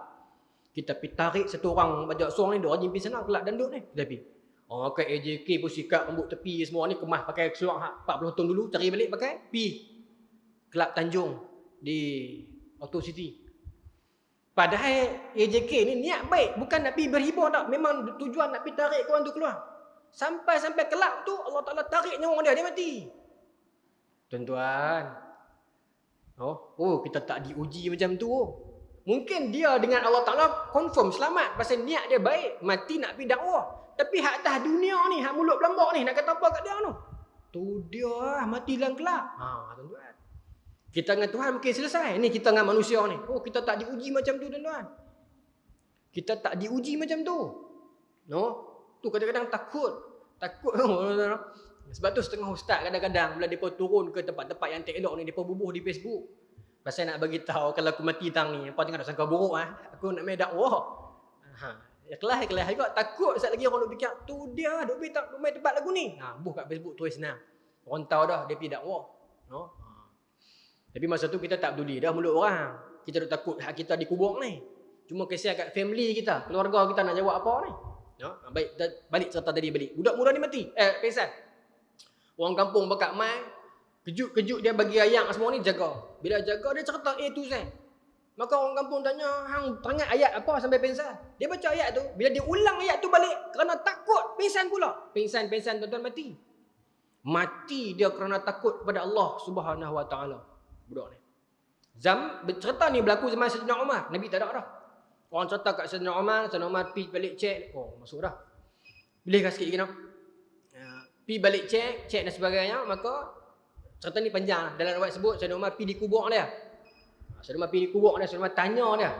Kita pergi tarik satu orang baca suara ni, duk rajin pergi sana kelab dandut ni, kita pergi. Orang pakai AJK pun sikat rambut tepi semua ni, kemas pakai seluar hak 40 tahun dulu, cari balik pakai pergi kelab Tanjung di Auto City. Padahal AJK ni niat baik, bukan nak pergi berhibur tak, memang tujuan nak pergi tarik kawan tu keluar. Sampai kelab tu Allah Taala tarik nyawa dia mati. Tuan-tuan. Kita tak diuji macam tu. Mungkin dia dengan Allah Taala confirm selamat pasal niat dia baik, mati nak pergi dakwah. Tapi hak atas dunia ni, hak mulut belambak ni nak kata apa kat dia tu? Tu dia lah mati dalam kelab. Tuan-tuan. Kita dengan Tuhan mungkin selesai. Ni kita dengan manusia ni. Kita tak diuji macam tu tuan-tuan. Kita tak diuji macam tu. No? Tu kadang-kadang takut. Sebab tu setengah ustaz kadang-kadang bila depa turun ke tempat-tempat yang tak elok ni, depa bubuh di Facebook. Pasal nak bagi tahu kalau aku mati tang ni, apa jangan nak sangka buruk aku nak main dakwah. Ikhlas juga, takut sekali lagi orang duk fikir tu dia duk main tempat lagu ni. Buh kat Facebook tulis senang. Orang tahu dah dia pergi dakwah. No? Tapi masa tu kita tak peduli dah mulut orang. Kita duk takut hak kita dikubur ni. Cuma kesian kat family kita, keluarga kita nak jawab apa ni. No? Baik, balik cerita tadi balik. Budak muda ni mati. Pingsan. Orang kampung bakat mai, kejut-kejut dia bagi ayam semua ni jaga. Bila jaga dia cerita A to Z. Maka orang kampung tanya, hang teringat ayat apa sampai pingsan? Dia baca ayat tu, bila dia ulang ayat tu balik kerana takut, pingsan pula. Pingsan tuan-tuan mati. Mati dia kerana takut kepada Allah Subhanahu Wa Taala. Budak ni. Cerita ni berlaku zaman Sayyidina Umar. Nabi tak ada dah. Orang cerita kat Sayyidina Umar pergi balik cek. Masuk dah. Boleh sikit lagi nak? Pergi balik cek dan sebagainya. Maka cerita ni panjang lah. Dalam riwayat sebut Sayyidina Umar pergi dikubur dia. Sayyidina Umar pergi dikubur dia. Sayyidina Umar tanya dia.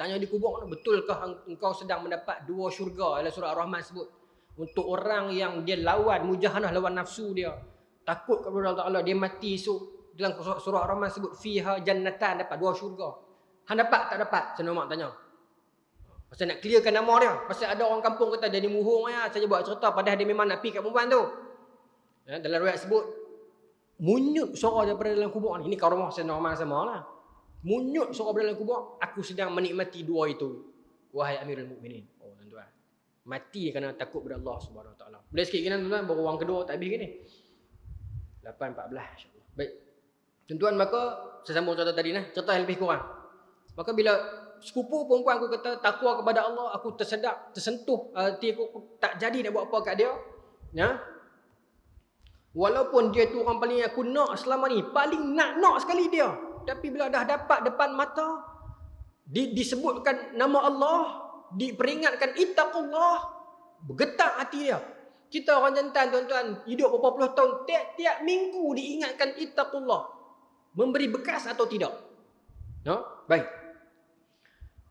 Tanya di kubur, betulkah engkau sedang mendapat 2 syurga? Dalam surah Ar-Rahman sebut. Untuk orang yang dia lawan, mujahanah lawan nafsu dia. Takut kepada Allah Ta'ala, dia mati esok. Dalam surah Ar-Rahman sebut, fiha jannatan, dapat 2 syurga. Hang dapat tak dapat? Sayyidina Umar tanya. Pasal nak clearkan nama dia. Pasal ada orang kampung kata dia ni muhung ya. Saya buat cerita padahal dia memang nak pergi kat perempuan tu. Ya, dalam riwayat sebut, munyut suara daripada dalam kubur ni. Ini karamah Sayyidina Umar sama lah. Munyut suara daripada dalam kubur, aku sedang menikmati 2 itu. Wahai Amirul Mukminin. Oh tuan-tuan. Mati kerana takut kepada Allah Subhanahu Wa Taala. Boleh sikit kan tuan-tuan, baru orang kedua tak habis gini. 8:14 insya-Allah. Baik. Tuan-tuan, maka saya sambung cerita tadi nah, cerita yang lebih kurang. Maka bila sepupu perempuan aku kata takwa kepada Allah, aku tersedak, tersentuh, aku tak jadi nak buat apa kat dia. Ya. Walaupun dia tu orang paling aku nak selama ni, paling nak sekali dia. Tapi bila dah dapat depan mata, disebutkan nama Allah, diperingatkan ittaqullah, bergetar hati dia. Kita orang jantan tuan-tuan, hidup berapa puluh tahun, tiap minggu diingatkan ittaqullah. Memberi bekas atau tidak? No? Baik.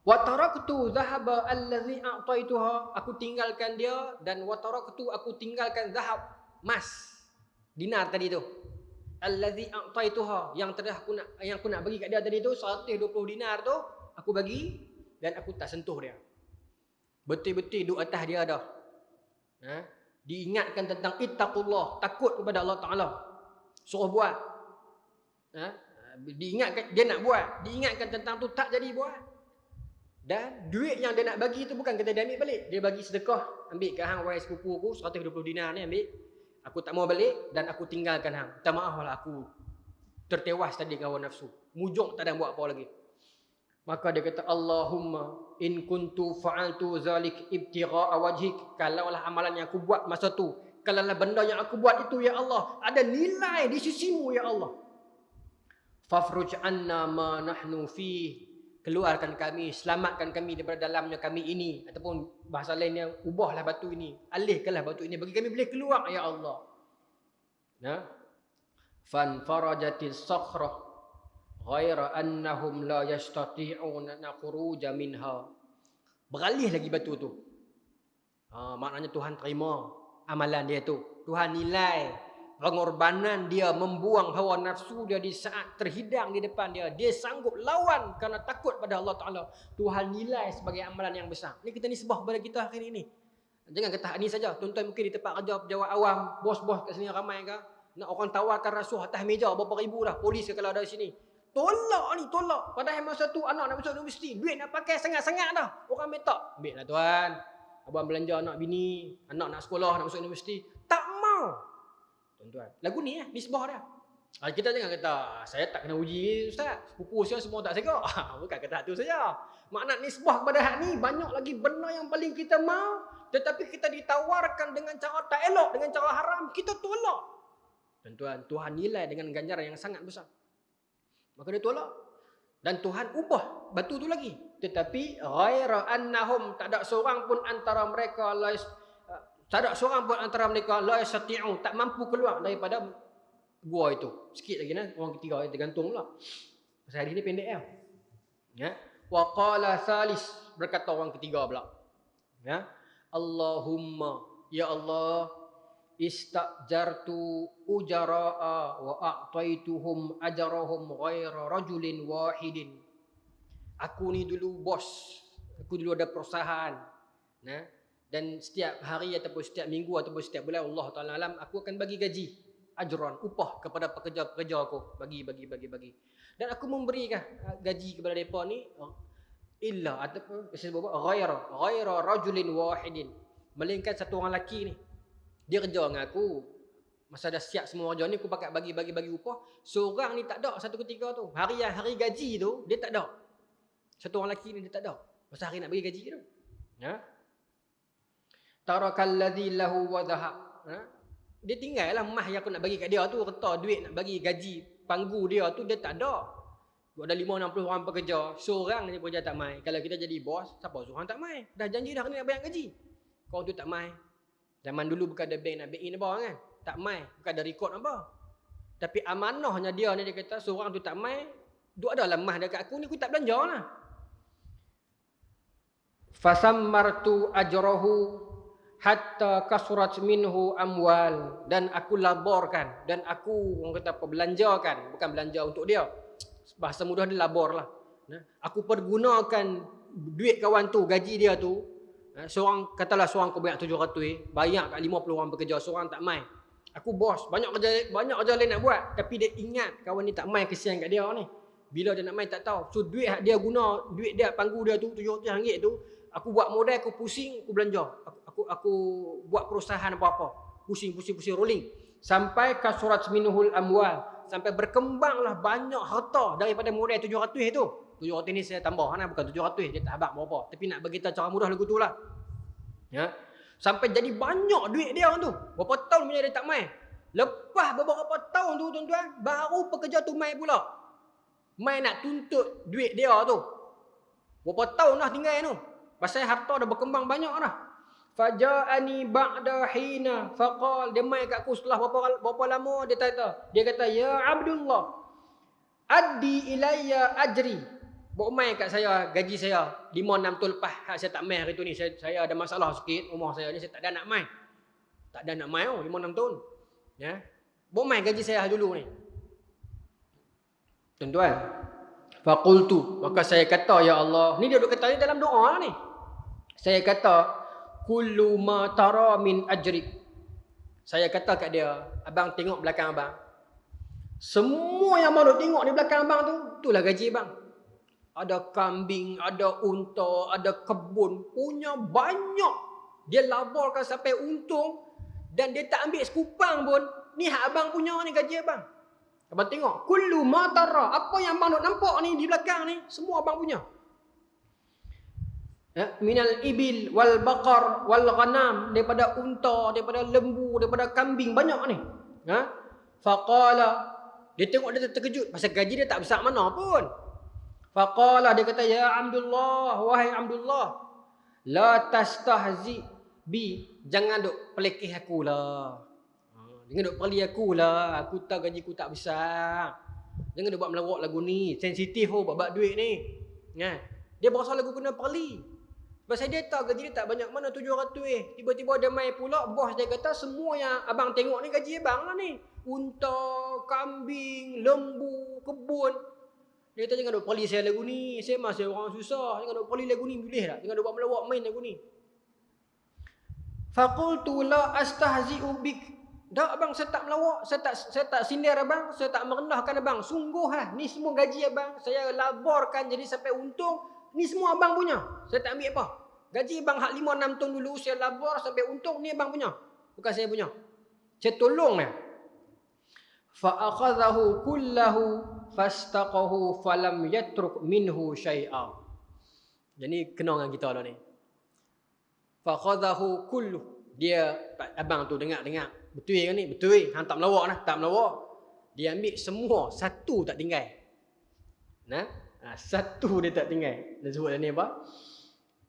Wa taraktu dhahaba allazi a'taituha, aku tinggalkan dia, dan wa taraktu, aku tinggalkan zahab, emas, dinar tadi tu. Allazi a'taituha, yang aku nak bagi kat dia tadi tu 120 dinar tu aku bagi dan aku tak sentuh dia. Betul-betul duduk atas dia dah. Diingatkan tentang ittaqullah, takut kepada Allah Taala. Suruh buat. Diingatkan dia nak buat, diingatkan tentang tu tak jadi buat. Dan duit yang dia nak bagi tu bukan kata dia ambil balik, dia bagi sedekah. Ambil kat hang wahai sepupu aku 120 dinar ni, ambil. Aku tak mau balik dan aku tinggalkan hang. Minta maaf lah aku tertewas tadi dengan hawa nafsu. Mujung tak ada buat apa lagi. Maka dia kata, Allahumma in kuntu fa'altu zalik ibtigha'a wajhik. Kalaulah amalan yang aku buat masa tu, kalaulah benda yang aku buat itu ya Allah ada nilai di sisimu ya Allah, fafruj anna ma nahnu fi, keluarkan kami, selamatkan kami daripada dalamnya kami ini, ataupun bahasa lainnya, ubahlah batu ini, alihkanlah batu ini bagi kami boleh keluar ya Allah. Fan farajatis sakhrah ghaira annahum la yastati'una khuruja minha. Beralih lagi batu tu. Maknanya Tuhan terima amalan dia tu. Tuhan nilai pengorbanan dia, membuang hawa nafsu dia di saat terhidang di depan dia. Dia sanggup lawan kerana takut pada Allah Ta'ala. Tuhan nilai sebagai amalan yang besar. Ini kita nisbah kepada kita hari ini. Jangan kata ini saja. Tuan-tuan mungkin di tempat kerja pejabat awam, bos-bos kat sini ramai ke? Nak orang tawarkan rasuah atas meja berapa ribu dah. Polis ke kalau ada di sini. Tolak ni, tolak. Padahal masa tu anak nak masuk universiti. Duit nak pakai sangat-sangat dah. Orang minta. Ambil lah tuan. Abang belanja anak bini. Anak nak sekolah, nak masuk universiti. Tak mau. Tuan-tuan. Lagu ni nisbah dia. Kita jangan kata, saya tak kena uji ustaz. Sepupu saya semua tak segak. Bukan kata tu saja. Makna nisbah kepada hak ni, banyak lagi benda yang paling kita mau. Tetapi kita ditawarkan dengan cara tak elok, dengan cara haram. Kita tolak. Tuan-tuan, Tuhan nilai dengan ganjaran yang sangat besar. Maka dia tolak. Dan Tuhan ubah batu tu lagi. Tetapi ghaira annahum, tak ada seorang pun antara mereka la yastati'u, tak mampu keluar daripada gua itu. Sikit lagi orang ketiga tergantung pula. Pasal hari ni pendek ya. Wa qala salis, berkata orang ketiga pula. Ya. Allahumma, ya Allah, istajartu ujara'a wa a'taituhum ajarahum ghaira rajulin wahidin. Aku ni dulu bos, aku dulu ada perusahaan, dan setiap hari ataupun setiap minggu ataupun setiap bulan Allah Ta'ala alam, aku akan bagi gaji, ajran, upah kepada pekerja-pekerja aku, bagi. Dan aku memberikan gaji kepada mereka ni illa ataupun ghaira rajulin wahidin, melainkan satu orang lelaki ni. Dia kerja dengan aku. Masa dah siap semua kerja ni, aku pakai bagi upah. Seorang ni tak ada satu ketika tu. Hari gaji tu, dia tak ada. Satu orang lelaki ni dia tak ada. Masa hari nak bagi gaji tu. Ya. Tarakal ladzi lahu wa dhahab. Dia tinggal lah mah yang aku nak bagi kat dia tu. Kerta duit nak bagi gaji panggu dia tu, dia tak ada. Ada 5-60 orang pekerja. Seorang ni pekerja tak mai. Kalau kita jadi bos, siapa seorang tak mai? Dah janji dah kena nak bayar gaji. Kau tu tak mai. Zaman dulu bukan ada bank nak back in apa kan. Tak mai, bukan ada rekod apa. Tapi amanahnya dia kata seorang tu tak mai, duk ada lemah dekat aku ni, aku tak belanja lah. Fasammartu ajrahu hatta kasurat minhu amwal, dan aku laborkan, dan aku orang kata apa, belanjakan, bukan belanja untuk dia, bahasa mudah dia labor lah. Aku pergunakan duit kawan tu, gaji dia tu, seorang katalah seorang kau banyak 700, bayar kat 50 orang bekerja, seorang tak mai. Aku bos, banyak kerja lain nak buat, tapi dia ingat kawan ni tak mai, kesian kat dia ni. Bila dia nak main tak tahu. So duit dia guna, duit dia panggu dia tu RM700 tu, aku buat modal, aku pusing, aku belanja. Aku buat perusahaan apa-apa. Pusing rolling. Sampai kasurat minhul amwal, sampai berkembanglah banyak harta daripada modal 700 tu. 700 ni saya tambah, bukan 700, dia tak habaq berapa. Tapi nak bagi tahu cara mudah lagu tu lah. Ya. Sampai jadi banyak duit dia tu. Berapa tahun punya dia tak main. Lepas beberapa tahun tu tuan-tuan, baru pekerja tu main pula. Mai nak tuntut duit dia tu. Berapa tahun dah tinggal tu. Pasal harta dah berkembang banyak dah. Faja'ani ba'da hina faqal, dia mai kat aku setelah berapa lama, dia kata ya Abdullah, addi ilayya ajri. Bawa mai kat saya gaji saya 5-6 tahun lepas. Saya tak mai hari tu ni. Saya ada masalah sikit umur saya ni, saya tak ada nak mai. Tak ada nak mai 5-6 tahun. Ya. Bawa mai gaji saya dulu ni. Tuan-tuan, faqultu, maka saya kata, ya Allah, ni dia duk kata ni dalam doa ni. Saya kata, kullu ma tara min ajrik. Saya kata kat dia, abang tengok belakang abang. Semua yang abang duk tengok di belakang abang tu, itulah gaji abang. Ada kambing, ada unta, ada kebun, punya banyak. Dia laborkan sampai untung, dan dia tak ambil sekupang pun. Ni hak abang punya ni, gaji abang. Abang tengok, kullu ma tara, apa yang abang nak nampak ni di belakang ni, semua abang punya. Ya, minal ibil wal baqar wal ghanam, daripada unta, daripada lembu, daripada kambing, banyak ni. Ha? Faqala, dia tengok dia terkejut pasal gaji dia tak besar mana pun. Faqala, dia kata, ya Abdullah, wahai Abdullah, la tastahzi bi, jangan duk pelekeh aku lah. Jangan duk perli aku lah. Aku tahu gaji aku tak besar. Jangan duk buat melawak lagu ni. Sensitif bab duit ni. Ya. Dia berasa lagu kena perli. Sebab dia tahu gaji dia tak banyak mana 700. Tiba-tiba dia main pula. Bos dia kata semua yang abang tengok ni gaji abang lah ni. Unta, kambing, lembu, kebun. Dia kata jangan duk perli saya lagu ni. Saya masih orang susah. Jangan duk perli lagu ni. Boleh tak? Jangan duk buat melawak main lagu ni. Faqultu la astahzi'u bik. Dah abang, saya tak melawak, saya tak sindir abang, saya tak merendahkan abang. Sungguh lah, ni semua gaji abang, saya laborkan jadi sampai untung. Ni semua abang punya, saya tak ambil apa. Gaji abang hak 5-6 tahun dulu, saya labor sampai untung, ni abang punya, bukan saya punya. Saya tolong dia. Fa akhadhahu kullahu fastaqahu falam yatruk minhu syai'a. Jadi kena dengan kita lah ni. Fa akhadhahu kullu, dia abang tu dengar. Betul kan ni? Betul. Hang tak melawak lah. Tak melawak. Dia ambil semua. Satu tak tinggal. Satu dia tak tinggal. Dia sebut ni apa?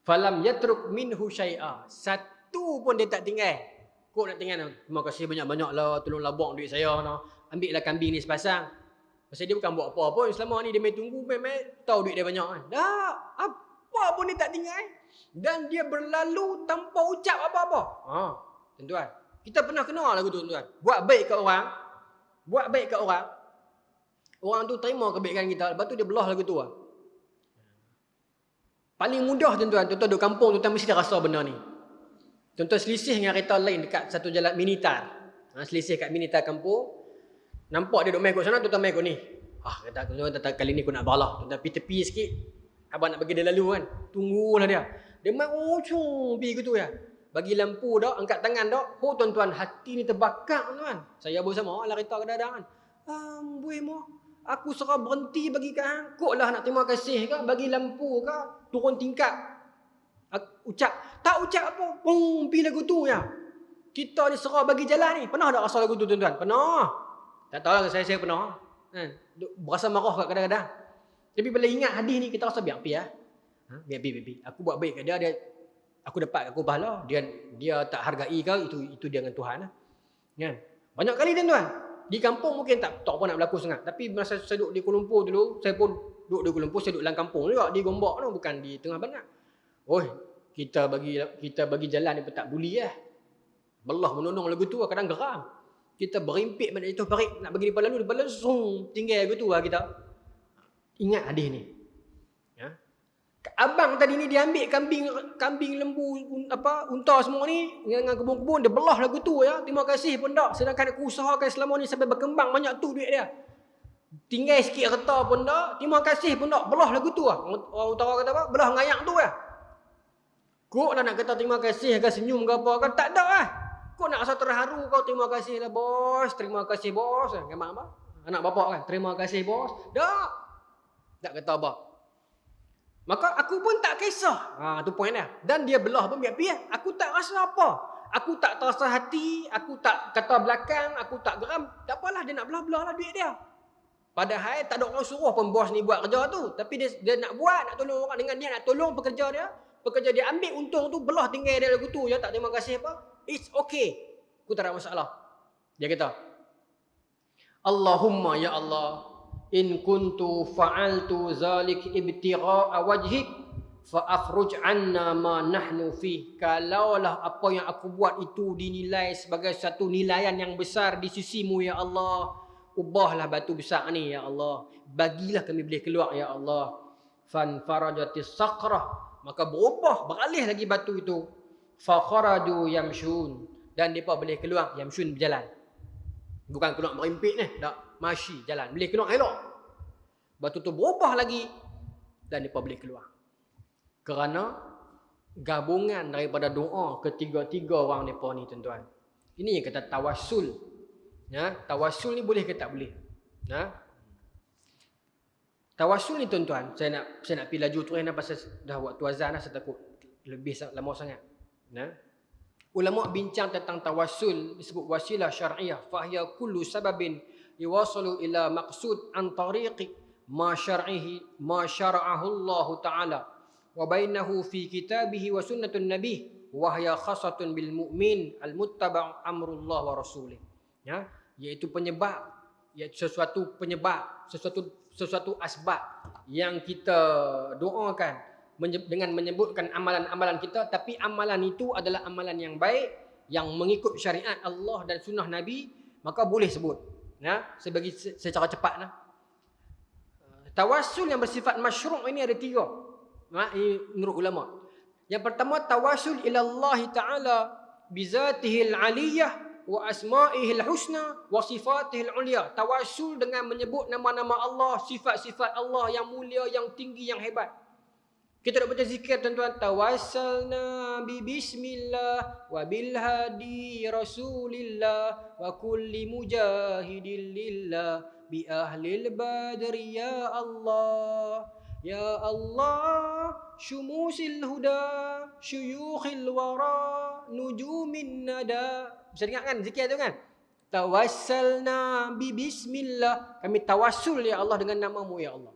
Falam yatruk minhu syai'a. Satu pun dia tak tinggal. Kok nak tinggal? Terima kasih banyak-banyak lah. Tolonglah buang duit saya. Ambil lah kambing ni sepasang. Pasal dia bukan buat apa pun. Selama ni dia main tunggu. Main tahu duit dia banyak kan. Dah. Apa pun dia tak tinggal. Dan dia berlalu tanpa ucap apa-apa. Tuan-tuan. Kita pernah kenal lagu tu, tuan. Buat baik kat orang. Orang tu terima kebaikan kita. Lepas tu dia belah lagu tu. Paling mudah, tuan-tuan. Tuan-tuan duduk kampung, tuan-tuan mesti rasa benda ni. Tuan-tuan selisih dengan kereta lain dekat satu jalan Minitar. Selisih kat Minitar kampung. Nampak dia duduk main kat sana, tuan-tuan main kat ni. Kata kali ni aku nak balah. Tuan-tuan pergi tepi sikit. Abang nak bagi dia lalu kan. Tunggulah dia. Dia main pergi gitu ya. Bagi lampu dah, angkat tangan dah. Tuan-tuan, hati ni terbakar tuan. Saya bersama lah kereta kadang-kadang kan. Aku serah berhenti bagi kat hang. Kok lah nak terima kasih ke, bagi lampu ke, turun tingkap. Ucap. Tak ucap apa. Pergi lagu tu ya. Kita ni serah bagi jalan ni. Pernah tak rasa lagu tu tuan-tuan? Pernah. Tak tahu lah saya pernah. Berasa marah kat kadang-kadang. Tapi bila ingat hadis ni, kita rasa biar pergi ya. Biar pergi. Aku buat baik kat dia aku dapat aku pahala, dia tak hargai ke, itu dia dengan Tuhan lah. Kan? Banyak kali tuan-tuan. Di kampung mungkin tak apa nak berlaku sangat. Tapi masa saya duduk di Kuala Lumpur dulu, saya pun duduk di Kuala Lumpur, saya duduk dalam kampung juga, di Gombak tu, bukan di tengah bandar. Kita bagi jalan dia pun tak boleh lah. Belah menonong lagu tu kadang geram. Kita berimpit mana itu parik nak bagi dia lalu, dia langsung tinggal lagu tu lah kita. Ingat hadis ni. Ya. Abang tadi ni dia ambil kambing lembu unta semua ni dengan kebun-kebun dia belah lagu tu ya. Terima kasih pun tak. Sedangkan aku usahakan selama ni sampai berkembang banyak tu duit dia. Tinggal sikit harta pun tak. Terima kasih pun tak. Belah lagu tu lah. Orang utara kata apa? Belah ngayak tu lah. Kok dah nak kata terima kasih ke senyum ke apa kan? Tak ada lah. Kok nak rasa terharu kau terima kasih lah bos. Terima kasih bos. Mak apa? Anak bapak kan? Terima kasih bos. Tak kata apa. Maka aku pun tak kisah. Tu point dia. Dan dia belah pun biar-biar. Aku tak rasa apa. Aku tak terasa hati. Aku tak kata belakang. Aku tak geram. Tak apalah dia nak belah-belah lah duit dia. Padahal tak ada orang suruh pun bos ni buat kerja tu. Tapi dia nak buat. Nak tolong orang dengan dia. Nak tolong pekerja dia. Pekerja dia ambil untung tu. Belah tinggal dia lagu tu. Ya, tak terima kasih apa. It's okay. Aku tak ada masalah. Dia kata. Allahumma ya Allah. In kuntu fa'altu zalik ibtigha'a wajhik fa'afruj anna ma nahnu fi. Kalaulah apa yang aku buat itu dinilai sebagai satu nilaian yang besar di sisimu ya Allah, ubahlah batu besar ni ya Allah, bagilah kami boleh keluar ya Allah. Fan farajatis saqrah, maka berubah beralih lagi batu itu. Fa kharaju yamshun, dan depa boleh keluar. Yamshun berjalan, bukan keluar merimpit ni, tak, masyi jalan, boleh keluar elok. Batu tu berubah lagi dan mereka boleh keluar. Kerana gabungan daripada doa ketiga-tiga orang mereka ni tuan-tuan. Ini yang kata tawassul. Ya, tawassul ni boleh ke tak boleh? Ya. Tawassul ni tuan-tuan, saya nak pergi laju terus pasal dah waktu azan dah, saya takut lebih lama sangat. Ya. Ulama bincang tentang tawassul, disebut wasilah syar'iyah. Fahiya kullu sababin yuwasalu ila maqsud an tariqi ma syara'ahu Allah Ta'ala wa bainahu fi kitabihi wa sunnatun nabi wa hiya khasatun bil mu'min al muttaba' amrullah wa rasulih. Ya, iaitu penyebab, iaitu sesuatu penyebab, sesuatu asbab yang kita doakan dengan menyebutkan amalan-amalan kita, tapi amalan itu adalah amalan yang baik yang mengikut syariat Allah dan sunnah Nabi, maka boleh sebut. Ya, saya bagi secara cepatlah. Tawassul yang bersifat masyru' ini ada 3. Ini menurut ulama. Yang pertama, tawassul ila Allah Ta'ala bizatihil aliyah wa asma'ihil husna wa sifatihil ulia. Tawassul dengan menyebut nama-nama Allah, sifat-sifat Allah yang mulia, yang tinggi, yang hebat. Kita nak baca zikir tuan-tuan. Tawassalna bi bismillah wa bil hadi rasulillah wa kulli mujahidin lillah bi ahlil badri ya Allah. Ya Allah, syumusil huda, syuyukhil wara, nujumin nada. Bisa dengar kan zikir tu kan? Tawassalna bi bismillah. Kami tawassul ya Allah dengan namamu ya Allah.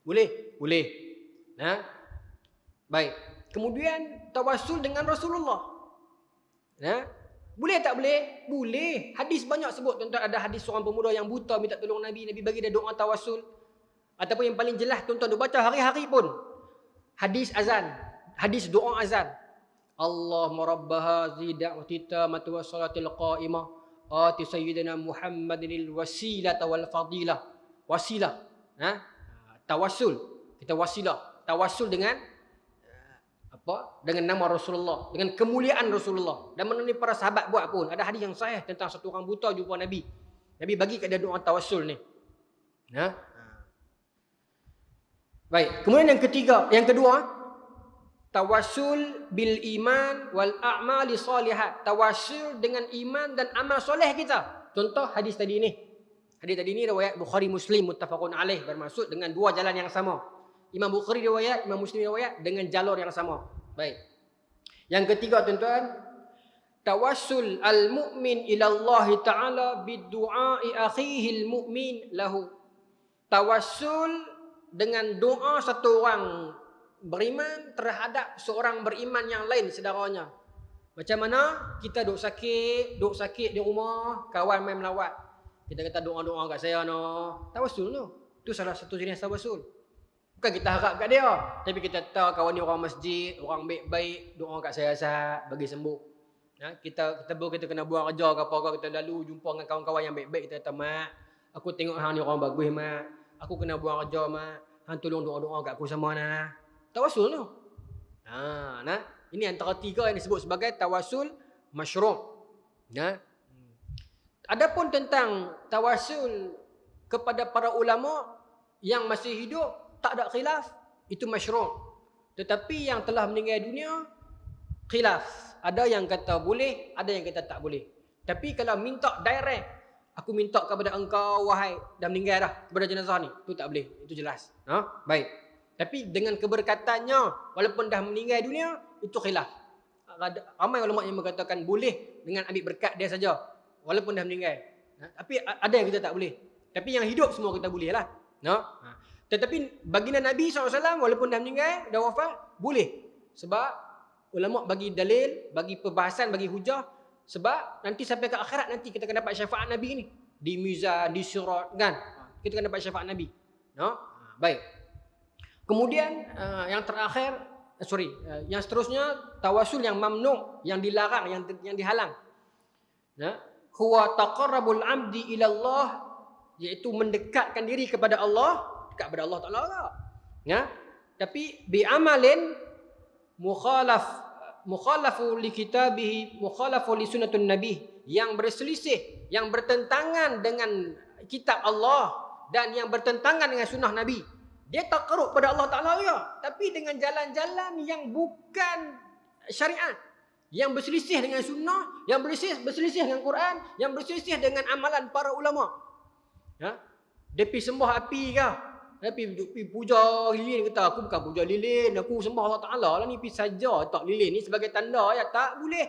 Boleh? Boleh. Nah, baik. Kemudian tawassul dengan Rasulullah. Nah, boleh tak boleh? Boleh. Hadis banyak sebut tuan-tuan. Ada hadis seorang pemuda yang buta minta tolong Nabi. Nabi bagi dia doa tawassul. Ataupun yang paling jelas tuan-tuan dia baca hari-hari pun. Hadis azan. Hadis doa azan. Allahumma rabbaha zida'ati tamati wa salatil qa'imah. Ati sayyidina Muhammadinil wasilata wal fadilah. Wasilah. Nah, tawassul. Kita wasilah. Tawassul dengan dengan nama Rasulullah, dengan kemuliaan Rasulullah. Dan mana ni para sahabat buat pun. Ada hadis yang sahih tentang satu orang buta jumpa Nabi. Nabi bagi kat dia doa tawassul ni. Ya. Baik, kemudian yang kedua, tawassul bil iman wal a'mali salihat. Tawassul dengan iman dan amal soleh kita. Contoh hadis tadi ni. Hadis tadi ni riwayat Bukhari Muslim muttafaqun alaih, bermaksud dengan dua jalan yang sama. Imam Bukhari riwayat, Imam Muslim riwayat dengan jalur yang sama. Baik. Yang ketiga tuan-tuan, tawassul al-mu'min ila Allah Ta'ala bid-du'a'i akhihi al-mu'min lahu. Tawassul dengan doa satu orang beriman terhadap seorang beriman yang lain saudaranya. Macam mana kita duk sakit di rumah, kawan main melawat. Kita kata doa-doa kat saya no. Tawassul no. Itu salah satu jenis tawassul. Bukan kita harap kat dia, tapi kita tahu kawan ni orang masjid, orang baik-baik, doa kat saya bagi sembuh. Kita kena buang kerja ke apa, kita lalu jumpa dengan kawan-kawan yang baik-baik, kita kata, mak, aku tengok hang ni orang bagus, mak. Aku kena buang kerja, mak. Hang tolong doa-doa kat aku sama nah. Tawasul tu. Ini antara 3 yang disebut sebagai tawasul masyru'. Adapun tentang tawasul kepada para ulama yang masih hidup, tak ada khilaf, itu masyru'. Tetapi yang telah meninggal dunia, khilaf. Ada yang kata boleh, ada yang kata tak boleh. Tapi kalau minta direct, aku minta kepada engkau wahai dah meninggal dah, kepada jenazah ni, itu tak boleh. Itu jelas. Baik. Tapi dengan keberkatannya, walaupun dah meninggal dunia, itu khilaf. Ramai ulama yang mengatakan boleh dengan ambil berkat dia saja, walaupun dah meninggal. Tapi ada yang kita tak boleh. Tapi yang hidup semua kita boleh lah. Tetapi baginda Nabi SAW walaupun dah meninggal, dah wafat, boleh. Sebab ulama bagi dalil, bagi perbahasan, bagi hujah. Sebab nanti sampai ke akhirat nanti kita akan dapat syafaat Nabi ni. Di mizan, di surat kan. Kita akan dapat syafaat Nabi. Baik. Kemudian yang terakhir, yang seterusnya tawasul yang mamnu', yang dilarang, yang dihalang. Huwa taqarrabul 'abdi ila Allah, iaitu mendekatkan diri kepada Allah, dekat kepada Allah Taala tak. Tapi bi amalin mukhalafu li kitabihi, mukhalafu li sunnatun nabi, yang berselisih, yang bertentangan dengan kitab Allah dan yang bertentangan dengan sunnah Nabi. Dia taqarrub pada Allah Taala juga, tapi dengan jalan-jalan yang bukan syariat, yang berselisih dengan sunnah, yang berselisih dengan Quran, yang berselisih dengan amalan para ulama. Dia pergi sembah api ke? Dia pergi puja lilin, kata aku bukan puja lilin, aku sembah Allah Taala lah ni, pergi saja tak lilin ni sebagai tanda, ya tak boleh.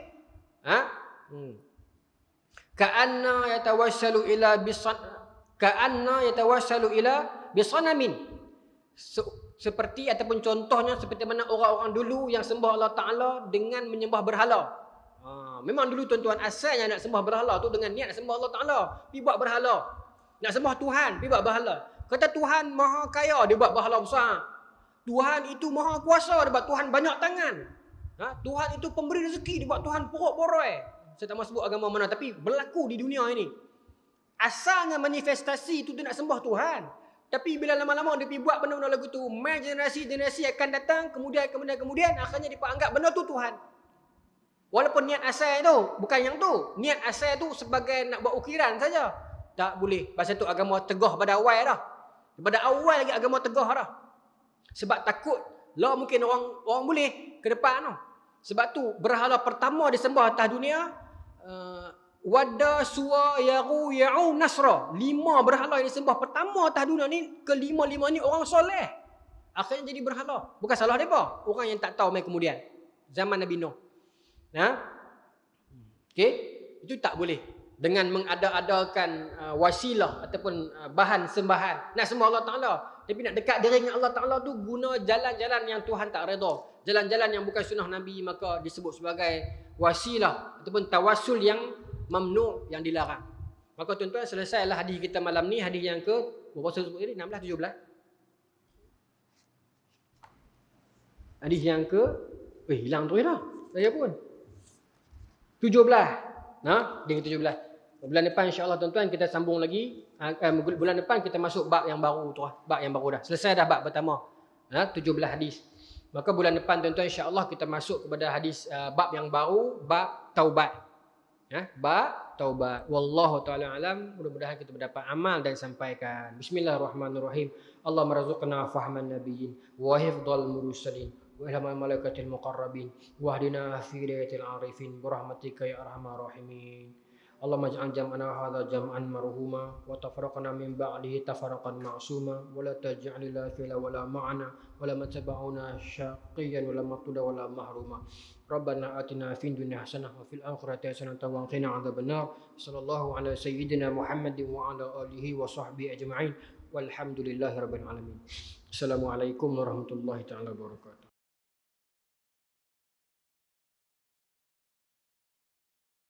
Ka'anna yatawassalu ila bisanamin. Seperti ataupun contohnya seperti mana orang-orang dulu yang sembah Allah Taala dengan menyembah berhala. Memang dulu tuan-tuan asalnya nak sembah berhala tu dengan niat nak sembah Allah Taala, pergi buat berhala. Nak sembah Tuhan, pergi buat berhala. Kata Tuhan maha kaya, dia buat berhala besar. Tuhan itu maha kuasa, dia buat Tuhan banyak tangan. Tuhan itu pemberi rezeki, dia buat Tuhan porok boroi. Saya tak mahu sebut agama mana, tapi berlaku di dunia ini. Asalnya manifestasi itu dia nak sembah Tuhan. Tapi bila lama-lama dia pergi buat benda-benda lagu tu, generasi akan datang, kemudian akhirnya dia anggap benda tu Tuhan. Walaupun niat asal tu bukan yang tu. Niat asal tu sebagai nak buat ukiran saja. Tak boleh. Pasal tu agama tegah pada awal dah. Pada awal lagi agama tegah dah. Sebab takut lah mungkin orang boleh ke depan tu. Sebab tu berhala pertama disembah atas dunia, Wadda, Suwa, Yagu, Ya'u, Nasra. 5 berhala yang disembah pertama atas dunia ni, kelima-lima ni orang soleh. Akhirnya jadi berhala. Bukan salah mereka, orang yang tak tahu mai kemudian. Zaman Nabi Nuh. Okey, itu tak boleh. Dengan mengada-adakan wasilah ataupun bahan sembahan. Nak sembah Allah Ta'ala. Tapi nak dekat diri dengan Allah Ta'ala tu guna jalan-jalan yang Tuhan tak redha. Jalan-jalan yang bukan sunnah Nabi, maka disebut sebagai wasilah ataupun tawasul yang mamnu', yang dilarang. Maka tuan-tuan, selesailah hadis kita malam ni. Hadis yang ke berapa saya sebut tadi? 16, 17. Hadis yang ke hilang terus dah. Saya pun 17. Dia 17. Bulan depan insya-Allah tuan-tuan kita sambung lagi. Bulan depan kita masuk bab yang baru tu. Bab yang baru dah. Selesai dah bab pertama. 17 hadis. Maka bulan depan tuan-tuan insya-Allah kita masuk kepada hadis bab yang baru, bab taubat. Bab taubat. Wallahu taala alam. Mudah-mudahan kita mendapat amal dan sampaikan. Bismillahirrahmanirrahim. Allahumma razuqna fahman nabiyyin wa hifdzal mursalin wa ilhamal malaikatil muqarrabin wa hdina fi hidayatil arifin birahmatika ya arhamar rahimin. Allahumma ij'al jam'ana hadza jam'an marhuma wa tafarraqna min ba'dihi tafarraqan ma'suma wa la taj'al lana fila wa la ma'ana wa la mataba'una syaqiyyan wa la maqtuda wa la mahruma. Rabbana atina fid dunya hasanah wa fil akhirati hasanah wa qina adzabannar. Sallallahu ala sayyidina Muhammadin wa ala alihi wa sahbihi ajma'in. Walhamdulillahirabbil alamin. Assalamualaikum warahmatullahi taala wabarakatuh.